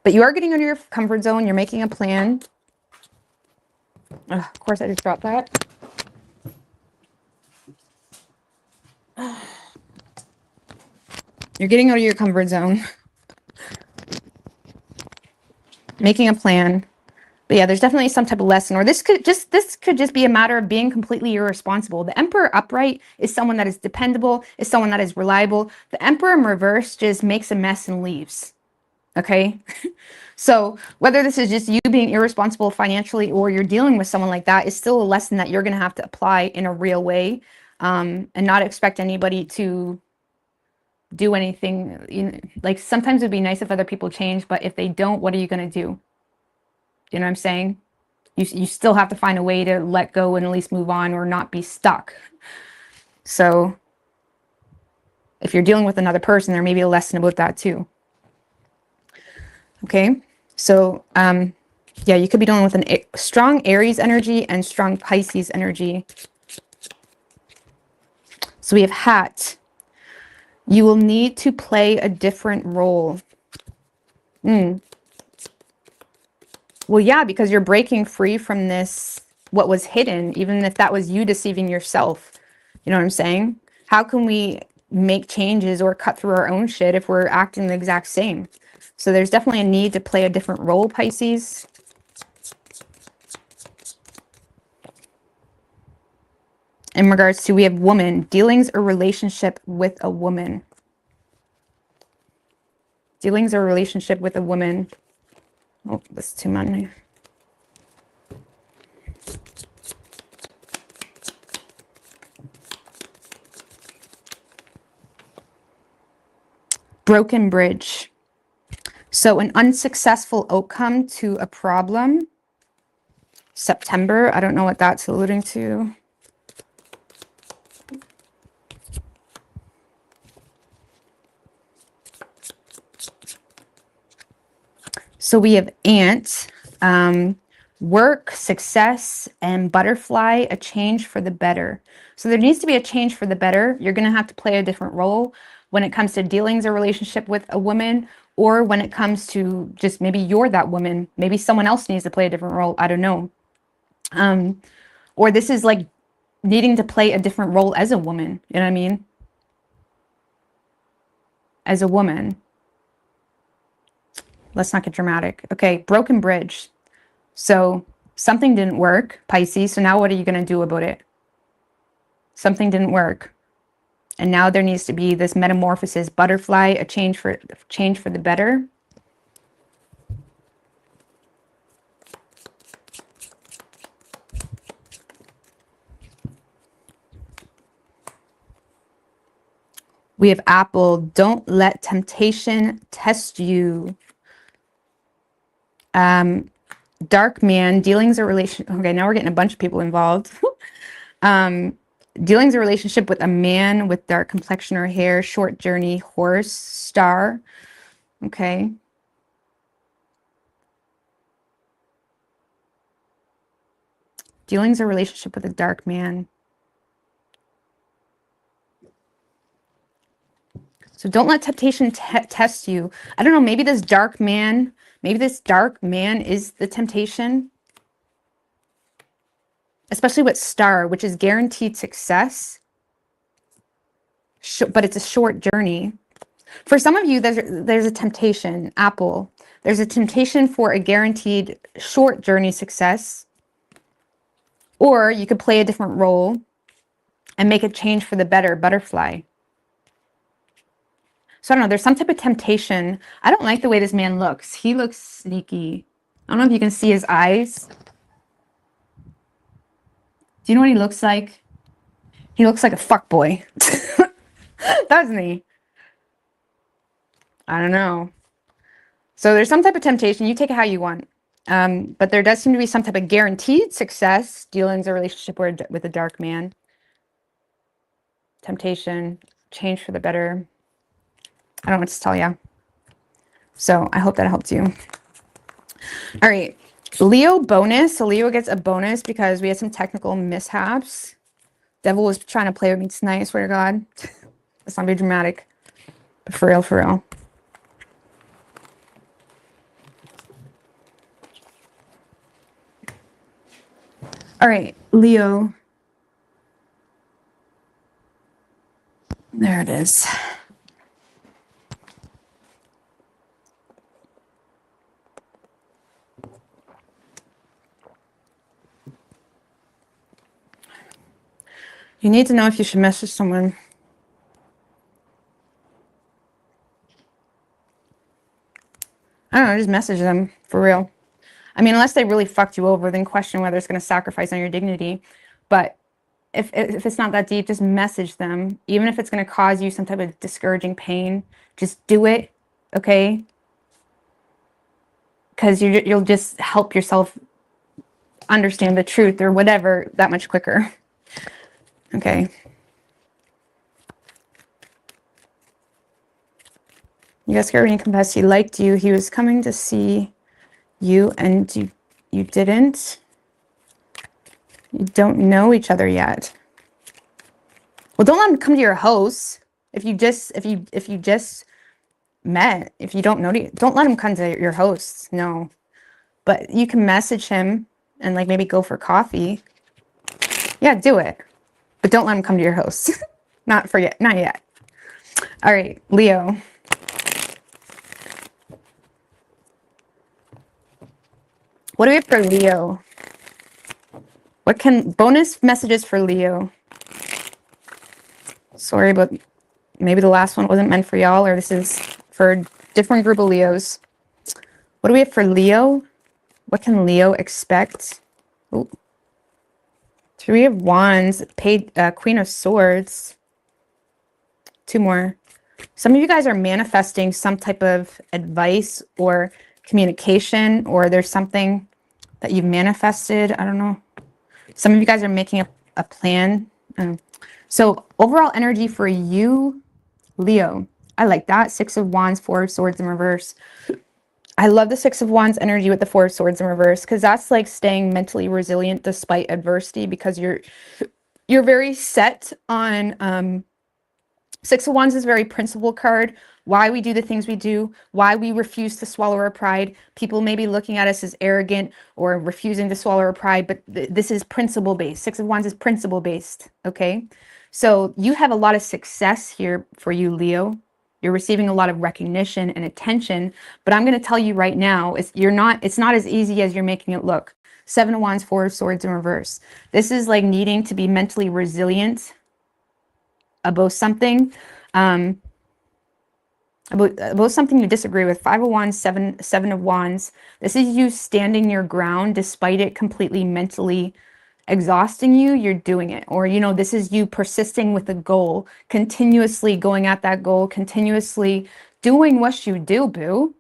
S1: but you are getting out of your comfort zone. You're making a plan. Ugh, of course, I just dropped that. You're getting out of your comfort zone, making a plan. But yeah, there's definitely some type of lesson, or this could just be a matter of being completely irresponsible. The Emperor upright is someone that is dependable, is someone that is reliable. The Emperor in reverse just makes a mess and leaves. Okay? So whether this is just you being irresponsible financially, or you're dealing with someone like that, is still a lesson that you're going to have to apply in a real way, and not expect anybody to do anything. You know, like sometimes it'd be nice if other people change, but if they don't, what are you going to do? You know what I'm saying? You still have to find a way to let go and at least move on, or not be stuck. So if you're dealing with another person, there may be a lesson about that too. Okay, so yeah, you could be dealing with a strong Aries energy and strong Pisces energy. So we have hat. You will need to play a different role. Well, yeah, because you're breaking free from this, what was hidden, even if that was you deceiving yourself. You know what I'm saying? How can we make changes or cut through our own shit if we're acting the exact same? So there's definitely a need to play a different role, Pisces. In regards to, we have woman, dealings or relationship with a woman. Dealings or relationship with a woman. Oh, that's too many. Broken bridge. So an unsuccessful outcome to a problem. September, I don't know what that's alluding to. So we have ant, work, success, and butterfly, a change for the better. So there needs to be a change for the better. You're going to have to play a different role when it comes to dealings or relationship with a woman, or when it comes to just maybe you're that woman. Maybe someone else needs to play a different role. I don't know. Or this is like needing to play a different role as a woman. You know what I mean? As a woman. Let's not get dramatic. Okay, broken bridge. So something didn't work, Pisces. So now what are you going to do about it? Something didn't work. And now there needs to be this metamorphosis, butterfly, a change for the better. We have apple. Don't let temptation test you. Dark man, dealings or relation. Okay, now we're getting a bunch of people involved. Dealings or relationship with a man with dark complexion or hair, short journey, horse, star. Okay. Dealings or relationship with a dark man. So don't let temptation test you. I don't know, maybe this dark man is the temptation. Especially with star, which is guaranteed success. But it's a short journey. For some of you, there's a temptation, apple. There's a temptation for a guaranteed short journey success. Or you could play a different role and make a change for the better, butterfly. So I don't know, there's some type of temptation. I don't like the way this man looks. He looks sneaky. I don't know if you can see his eyes. Do you know what he looks like? He looks like a fuckboy. Doesn't he? I don't know. So there's some type of temptation. You take it how you want. But there does seem to be some type of guaranteed success, dealings or relationship with a dark man. Temptation, change for the better. I don't know what to tell you. So I hope that helped you. All right. Leo bonus. So Leo gets a bonus because we had some technical mishaps. Devil was trying to play with me tonight, I swear to God. Let's not be dramatic. But for real, for real. All right, Leo. There it is. You need to know if you should message someone. I don't know, just message them, for real. I mean, unless they really fucked you over, then question whether it's going to sacrifice on your dignity. But if it's not that deep, just message them. Even if it's going to cause you some type of discouraging pain, just do it, okay? Because you'll just help yourself understand the truth or whatever that much quicker. Okay. You got scared when you confessed he liked you. He was coming to see you and you didn't. You don't know each other yet. Well, don't let him come to your house. If you just met, if you don't know, don't let him come to your host. No. But you can message him and like maybe go for coffee. Yeah, do it. But don't let him come to your house. Not yet. All right, Leo. What do we have for Leo? What can bonus messages for Leo? Sorry, but maybe the last one wasn't meant for y'all, or this is for a different group of Leos. What do we have for Leo? What can Leo expect? Ooh. Three of Wands, Queen of Swords. Two more. Some of you guys are manifesting some type of advice or communication, or there's something that you've manifested. I don't know. Some of you guys are making a plan. So overall energy for you, Leo. I like that. Six of Wands, Four of Swords in reverse. I love the Six of Wands energy with the Four of Swords in reverse, because that's like staying mentally resilient despite adversity, because you're very set on Six of Wands is a very principle card. Why we do the things we do, why we refuse to swallow our pride. People may be looking at us as arrogant or refusing to swallow our pride, but this is principle based. Six of Wands is principle based. Okay. So you have a lot of success here for you, Leo. You're receiving a lot of recognition and attention, but I'm going to tell you right now, it's not as easy as you're making it look. Seven of Wands, Four of Swords in reverse. This is like needing to be mentally resilient about something, about something you disagree with. Five of Wands, seven of Wands. This is you standing your ground despite it completely mentally exhausting you. You're doing it. Or, you know, this is you persisting with a goal, continuously going at that goal, continuously doing what you do, boo.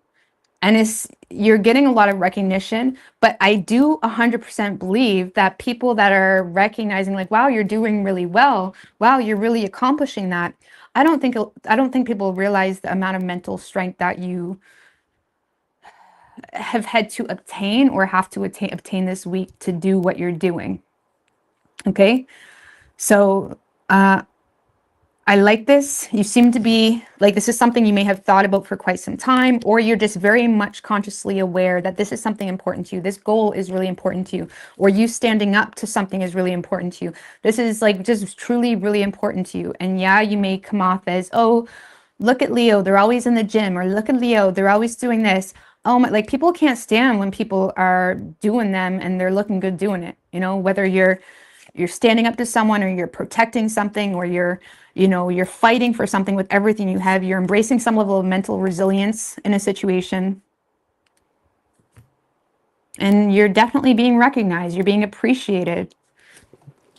S1: And you're getting a lot of recognition, but I do 100% believe that people that are recognizing like, wow, you're doing really well. Wow, you're really accomplishing that. I don't think people realize the amount of mental strength that you have had to obtain or have to obtain this week to do what you're doing. Okay. So, I like this. You seem to be like, this is something you may have thought about for quite some time, or you're just very much consciously aware that this is something important to you. This goal is really important to you, or you standing up to something is really important to you. This is like just truly really important to you. And yeah, you may come off as, oh, look at Leo, they're always in the gym, or look at Leo, they're always doing this. Oh my, like people can't stand when people are doing them and they're looking good doing it. You know, whether you're standing up to someone, or you're protecting something, or you're fighting for something with everything you have. You're embracing some level of mental resilience in a situation. And you're definitely being recognized. You're being appreciated.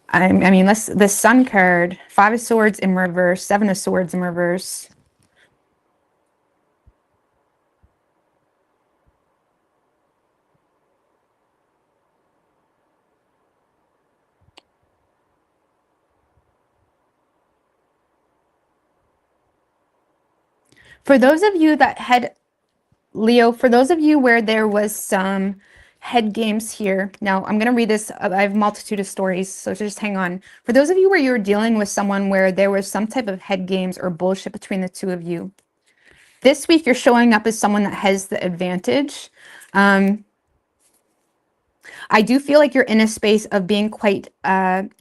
S1: I mean, the Sun card, Five of Swords in reverse, Seven of Swords in reverse. For those of you that had, Leo, for those of you where there was some head games here. Now, I'm going to read this. I have a multitude of stories, so just hang on. For those of you where you were dealing with someone where there was some type of head games or bullshit between the two of you, this week you're showing up as someone that has the advantage. I do feel like you're in a space of being quite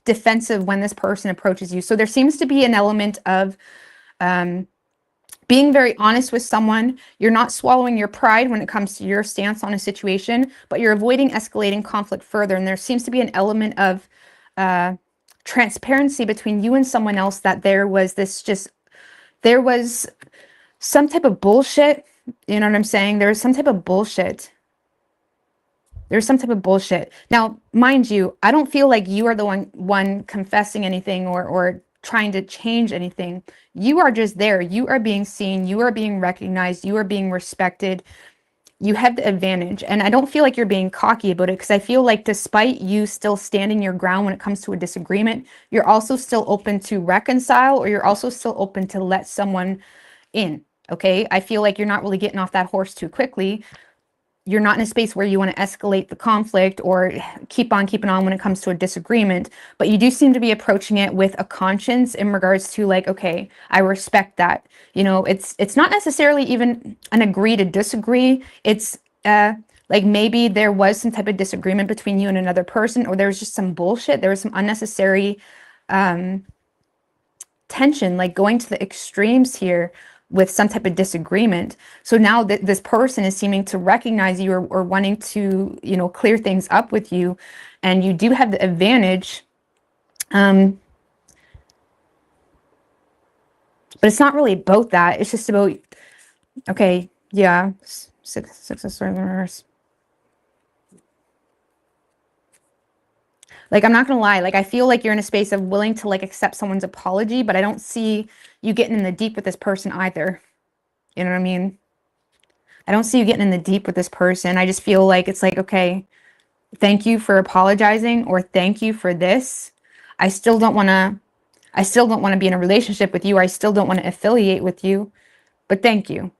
S1: defensive when this person approaches you. So there seems to be an element of being very honest with someone. You're not swallowing your pride when it comes to your stance on a situation, but you're avoiding escalating conflict further. And there seems to be an element of transparency between you and someone else, that there was some type of bullshit. You know what I'm saying? There was some type of bullshit. There's some type of bullshit. Now, mind you, I don't feel like you are the one confessing anything or trying to change anything. You are just there. You are being seen. You are being recognized. You are being respected. You have the advantage. And I don't feel like you're being cocky about it, because I feel like despite you still standing your ground when it comes to a disagreement, you're also still open to reconcile, or you're also still open to let someone in. Okay. I feel like you're not really getting off that horse too quickly. You're not in a space where you want to escalate the conflict or keep on keeping on when it comes to a disagreement, but you do seem to be approaching it with a conscience in regards to like, okay, I respect that. You know, it's not necessarily even an agree to disagree. It's like maybe there was some type of disagreement between you and another person, or there was just some bullshit. There was some unnecessary tension, like going to the extremes here with some type of disagreement. So now that this person is seeming to recognize you, or wanting to, you know, clear things up with you, and you do have the advantage. But it's not really about that. It's just about, okay, yeah, six of swords in reverse. Like, I'm not gonna lie, like I feel like you're in a space of willing to like accept someone's apology, but I don't see you getting in the deep with this person either. You know what I mean? I don't see you getting in the deep with this person. I just feel like it's like, okay, thank you for apologizing, or thank you for this. I still don't want to be in a relationship with you. I still don't want to affiliate with you, but thank you.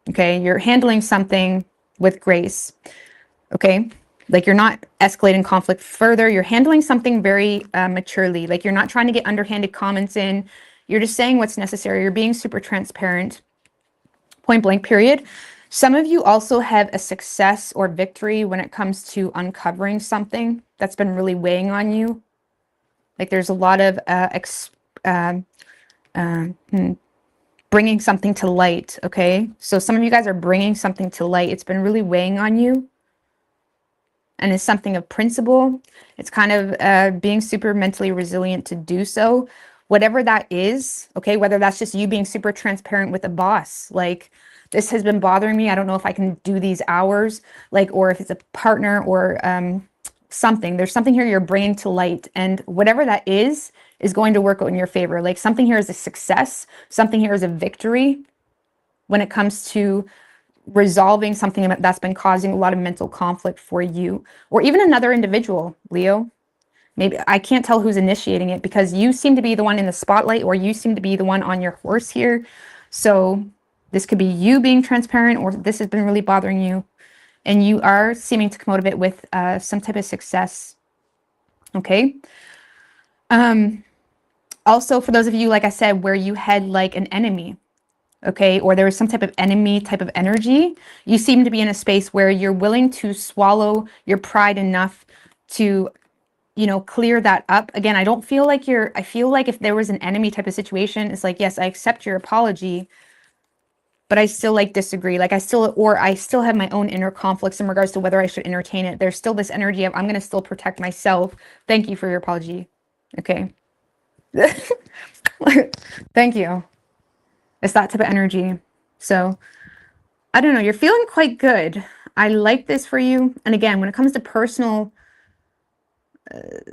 S1: Okay? You're handling something with grace. Okay? Like, you're not escalating conflict further. You're handling something very maturely. Like, you're not trying to get underhanded comments in. You're just saying what's necessary. You're being super transparent. Point blank, period. Some of you also have a success or victory when it comes to uncovering something that's been really weighing on you. Like, there's a lot of bringing something to light, okay? So some of you guys are bringing something to light. It's been really weighing on you. And it's something of principle. It's kind of being super mentally resilient to do so. Whatever that is, okay? Whether that's just you being super transparent with a boss. Like, this has been bothering me. I don't know if I can do these hours. Like, or if it's a partner or something. There's something here you're bringing to light. And whatever that is going to work out in your favor. Like, something here is a success. Something here is a victory when it comes to resolving something that's been causing a lot of mental conflict for you, or even another individual, Leo. Maybe, I can't tell who's initiating it, because you seem to be the one in the spotlight, or you seem to be the one on your horse here. So this could be you being transparent, or this has been really bothering you, and you are seeming to come out of it with some type of success. Okay. Also, for those of you, like I said, where you had like an enemy, okay, or there was some type of enemy type of energy, you seem to be in a space where you're willing to swallow your pride enough to, you know, clear that up. Again, I don't feel like I feel like if there was an enemy type of situation, it's like, yes, I accept your apology, but I still like disagree. Like, I still have my own inner conflicts in regards to whether I should entertain it. There's still this energy of, I'm going to still protect myself. Thank you for your apology. Okay. Thank you. It's that type of energy. So I don't know, you're feeling quite good. I like this for you. And again, when it comes to personal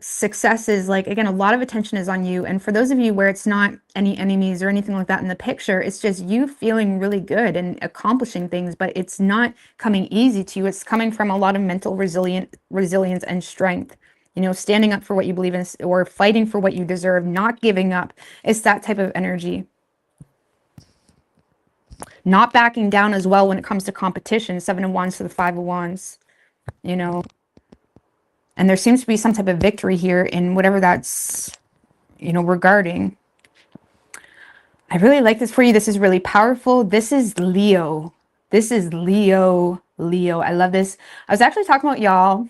S1: successes, like, again, a lot of attention is on you. And for those of you where it's not any enemies or anything like that in the picture, it's just you feeling really good and accomplishing things, but it's not coming easy to you. It's coming from a lot of mental resilience and strength. You know, standing up for what you believe in, or fighting for what you deserve, not giving up. It's that type of energy. Not backing down as well when it comes to competition. 7 of Wands to the 5 of Wands, you know. And there seems to be some type of victory here in whatever that's, you know, regarding. I really like this for you. This is really powerful. This is Leo. This is Leo. I love this. I was actually talking about y'all.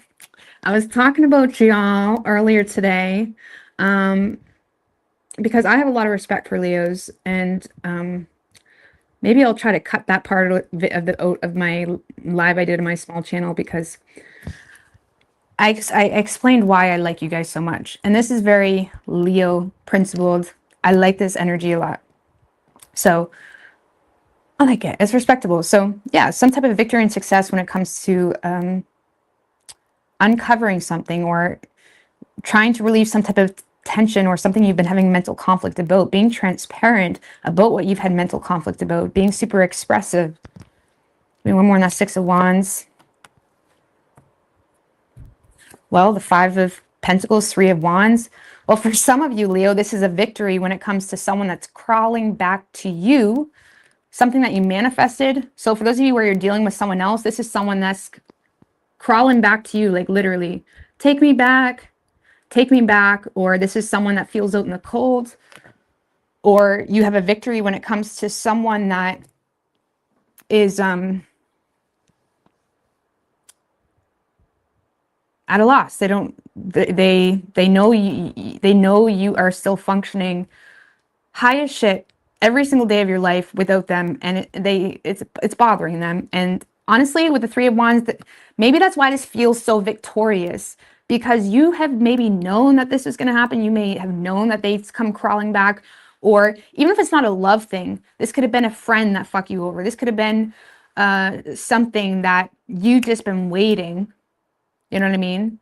S1: I was talking about y'all earlier today, because I have a lot of respect for Leos, and maybe I'll try to cut that part of my live I did in my small channel, because I explained why I like you guys so much. And this is very Leo principled. I like this energy a lot. So I like it. It's respectable. So yeah, some type of victory and success when it comes to uncovering something, or trying to relieve some type of tension, or something you've been having mental conflict about, being transparent about what you've had mental conflict about, being super expressive. One more on that 6 of Wands. Well, the 5 of Pentacles, 3 of Wands. Well, for some of you, Leo, this is a victory when it comes to someone that's crawling back to you, something that you manifested. So for those of you where you're dealing with someone else, this is someone that's crawling back to you, like literally, take me back, or this is someone that feels out in the cold, or you have a victory when it comes to someone that is at a loss. They know you are still functioning high as shit every single day of your life without them, and it's bothering them. And honestly, with the 3 of Wands, maybe that's why this feels so victorious, because you have maybe known that this is going to happen. You may have known that they've come crawling back, or even if it's not a love thing, this could have been a friend that fucked you over. This could have been something that you just been waiting. You know what I mean?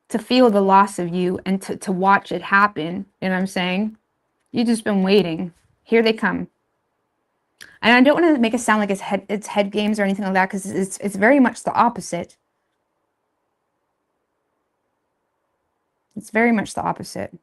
S1: to feel the loss of you and to watch it happen. You know what I'm saying? You've just been waiting. Here they come. And I don't want to make it sound like it's head games or anything like that, because it's very much the opposite. It's very much the opposite.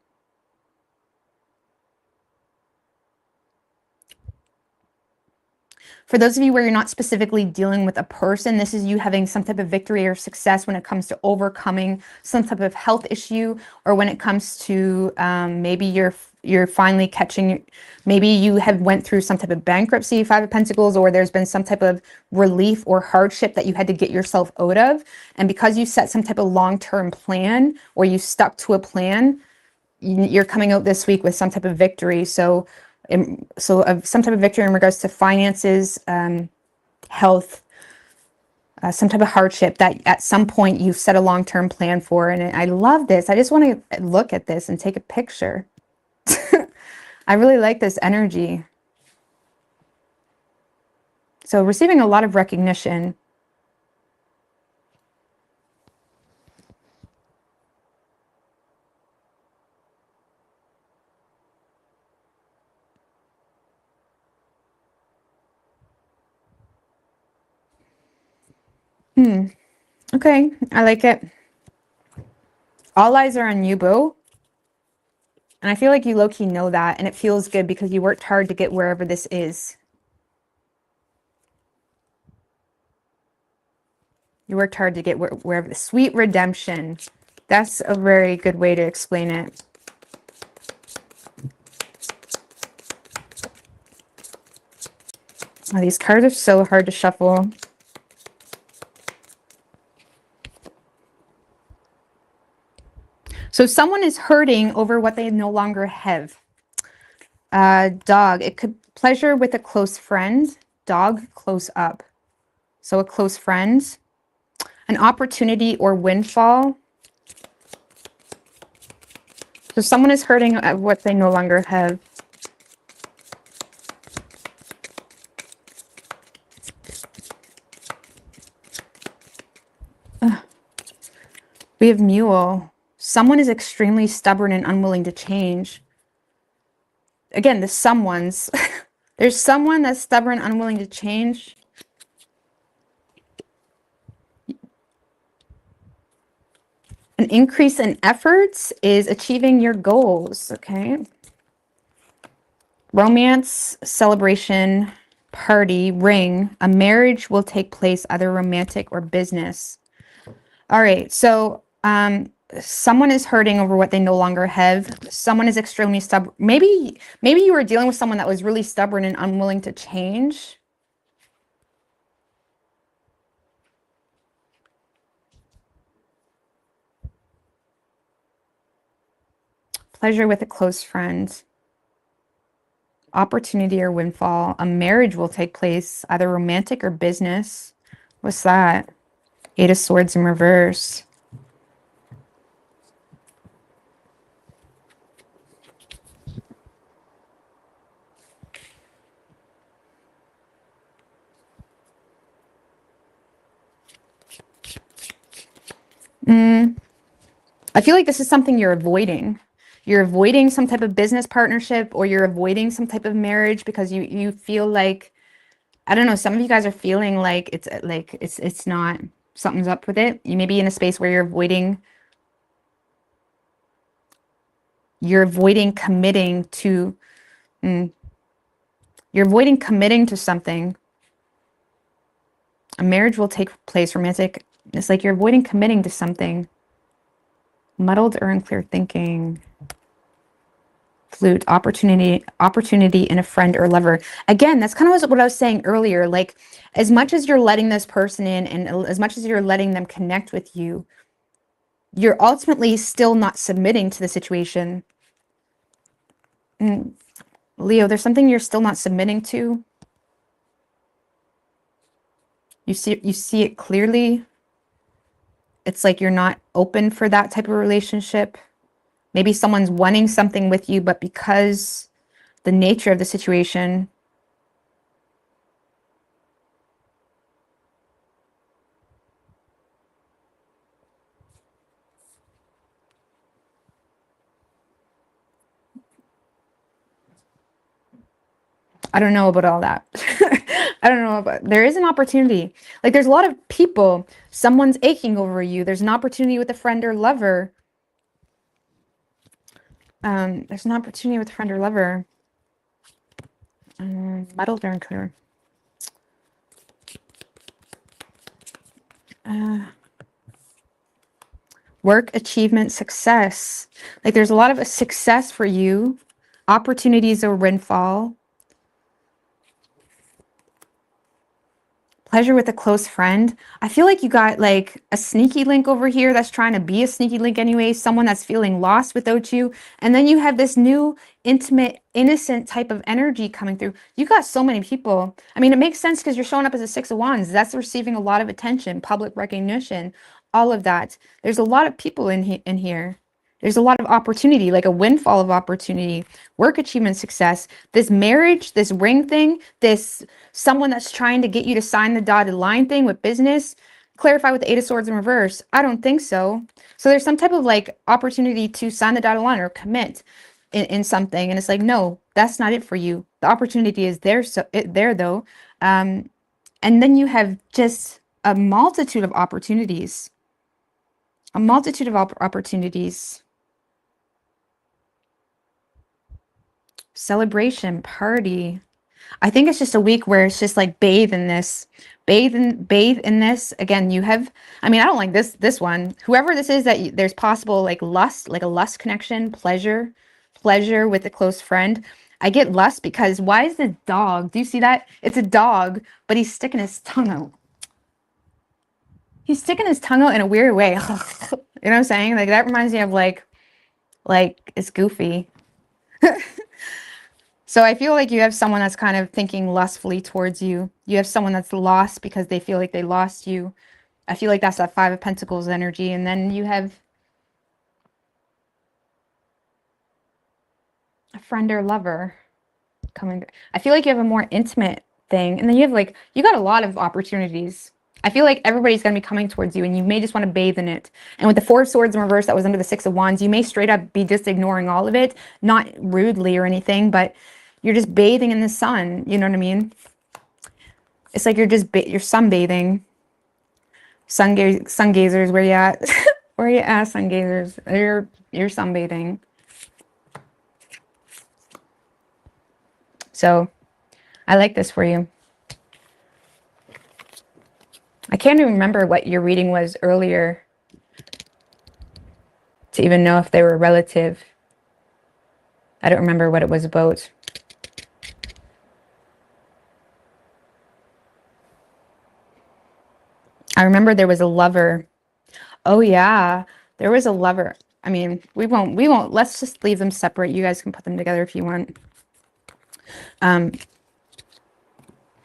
S1: For those of you where you're not specifically dealing with a person, this is you having some type of victory or success when it comes to overcoming some type of health issue, or when it comes to maybe you're finally catching, maybe you have went through some type of bankruptcy, Five of Pentacles, or there's been some type of relief or hardship that you had to get yourself out of. And because you set some type of long-term plan, or you stuck to a plan, you're coming out this week with some type of victory. So some type of victory in regards to finances, health, some type of hardship that at some point you've set a long-term plan for. And I love this. I just want to look at this and take a picture. I really like this energy. So receiving a lot of recognition. Okay, I like it. All eyes are on you, boo. And I feel like you low-key know that, and it feels good because you worked hard to get wherever this is. You worked hard to get wherever the sweet redemption. That's a very good way to explain it. Oh, these cards are so hard to shuffle. So someone is hurting over what they no longer have. Dog. It could pleasure with a close friend. Dog, close up. So a close friend. An opportunity or windfall. So someone is hurting at what they no longer have. We have Mule. Someone is extremely stubborn and unwilling to change. Again, the someone's. There's someone that's stubborn, unwilling to change. An increase in efforts is achieving your goals, okay? Romance, celebration, party, ring. A marriage will take place, either romantic or business. All right, so someone is hurting over what they no longer have. Someone is extremely stubborn. Maybe you were dealing with someone that was really stubborn and unwilling to change. Pleasure with a close friend. Opportunity or windfall. A marriage will take place, either romantic or business. What's that? Eight of Swords in reverse. I feel like this is something you're avoiding. You're avoiding some type of business partnership, or you're avoiding some type of marriage because you feel like, I don't know, some of you guys are feeling like it's not, something's up with it. You may be in a space where you're avoiding committing to something. A marriage will take place, romantic. It's like you're avoiding committing to something. Muddled or unclear thinking. Flute. Opportunity in a friend or lover. Again, that's kind of what I was saying earlier. Like, as much as you're letting this person in, and as much as you're letting them connect with you, you're ultimately still not submitting to the situation. Leo, there's something you're still not submitting to. You see it clearly. It's like you're not open for that type of relationship. Maybe someone's wanting something with you, but because the nature of the situation, I don't know about all that. I don't know about, there is an opportunity. Like there's a lot of people, someone's aching over you. There's an opportunity with a friend or lover. There's an opportunity with a friend or lover. Metal darn clear. Work, achievement, success. Like there's a lot of success for you. Opportunities or windfall. Pleasure with a close friend. I feel like you got like a sneaky link over here that's trying to be a sneaky link anyway. Someone that's feeling lost without you. And then you have this new intimate, innocent type of energy coming through. You got so many people. I mean, it makes sense because you're showing up as a Six of Wands. That's receiving a lot of attention, public recognition, all of that. There's a lot of people in here. There's a lot of opportunity, like a windfall of opportunity, work achievement, success, this marriage, this ring thing, this someone that's trying to get you to sign the dotted line thing with business. Clarify with the Eight of Swords in reverse. I don't think so. So there's some type of like opportunity to sign the dotted line or commit in something. And it's like, no, that's not it for you. The opportunity is there. So there though. And then you have just a multitude of opportunities, opportunities. Celebration, party. I think it's just a week where it's just like bathe in this. Bathe in this. Again, you have, I mean, I don't like this one. Whoever this is that there's possible like lust, like a lust connection, pleasure with a close friend. I get lust because why is this dog? Do you see that? It's a dog, but he's sticking his tongue out. He's sticking his tongue out in a weird way. You know what I'm saying? Like that reminds me of like it's goofy. So I feel like you have someone that's kind of thinking lustfully towards you. You have someone that's lost because they feel like they lost you. I feel like that's that Five of Pentacles energy. And then you have a friend or lover coming. I feel like you have a more intimate thing. And then you have like, you got a lot of opportunities. I feel like everybody's going to be coming towards you and you may just want to bathe in it. And with the Four of Swords in reverse that was under the Six of Wands, you may straight up be just ignoring all of it. Not rudely or anything, but you're just bathing in the sun. You know what I mean? It's like you're just, you're sunbathing. Sun gazers, where you at? Where you at, sun gazers? You're sunbathing. So I like this for you. I can't even remember what your reading was earlier to even know if they were relative. I don't remember what it was about. I remember there was a lover. Oh yeah, there was a lover. I mean, we won't, let's just leave them separate. You guys can put them together if you want.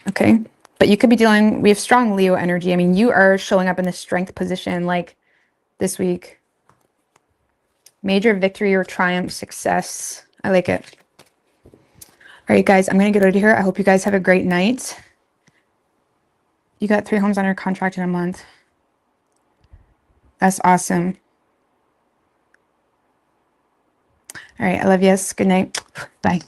S1: Okay. But you could be dealing, we have strong Leo energy. I mean, you are showing up in the strength position like this week. Major victory or triumph, success. I like it. All right, guys, I'm going to get out of here. I hope you guys have a great night. You got 3 homes under contract in a month. That's awesome. All right, I love you. Good night. Bye.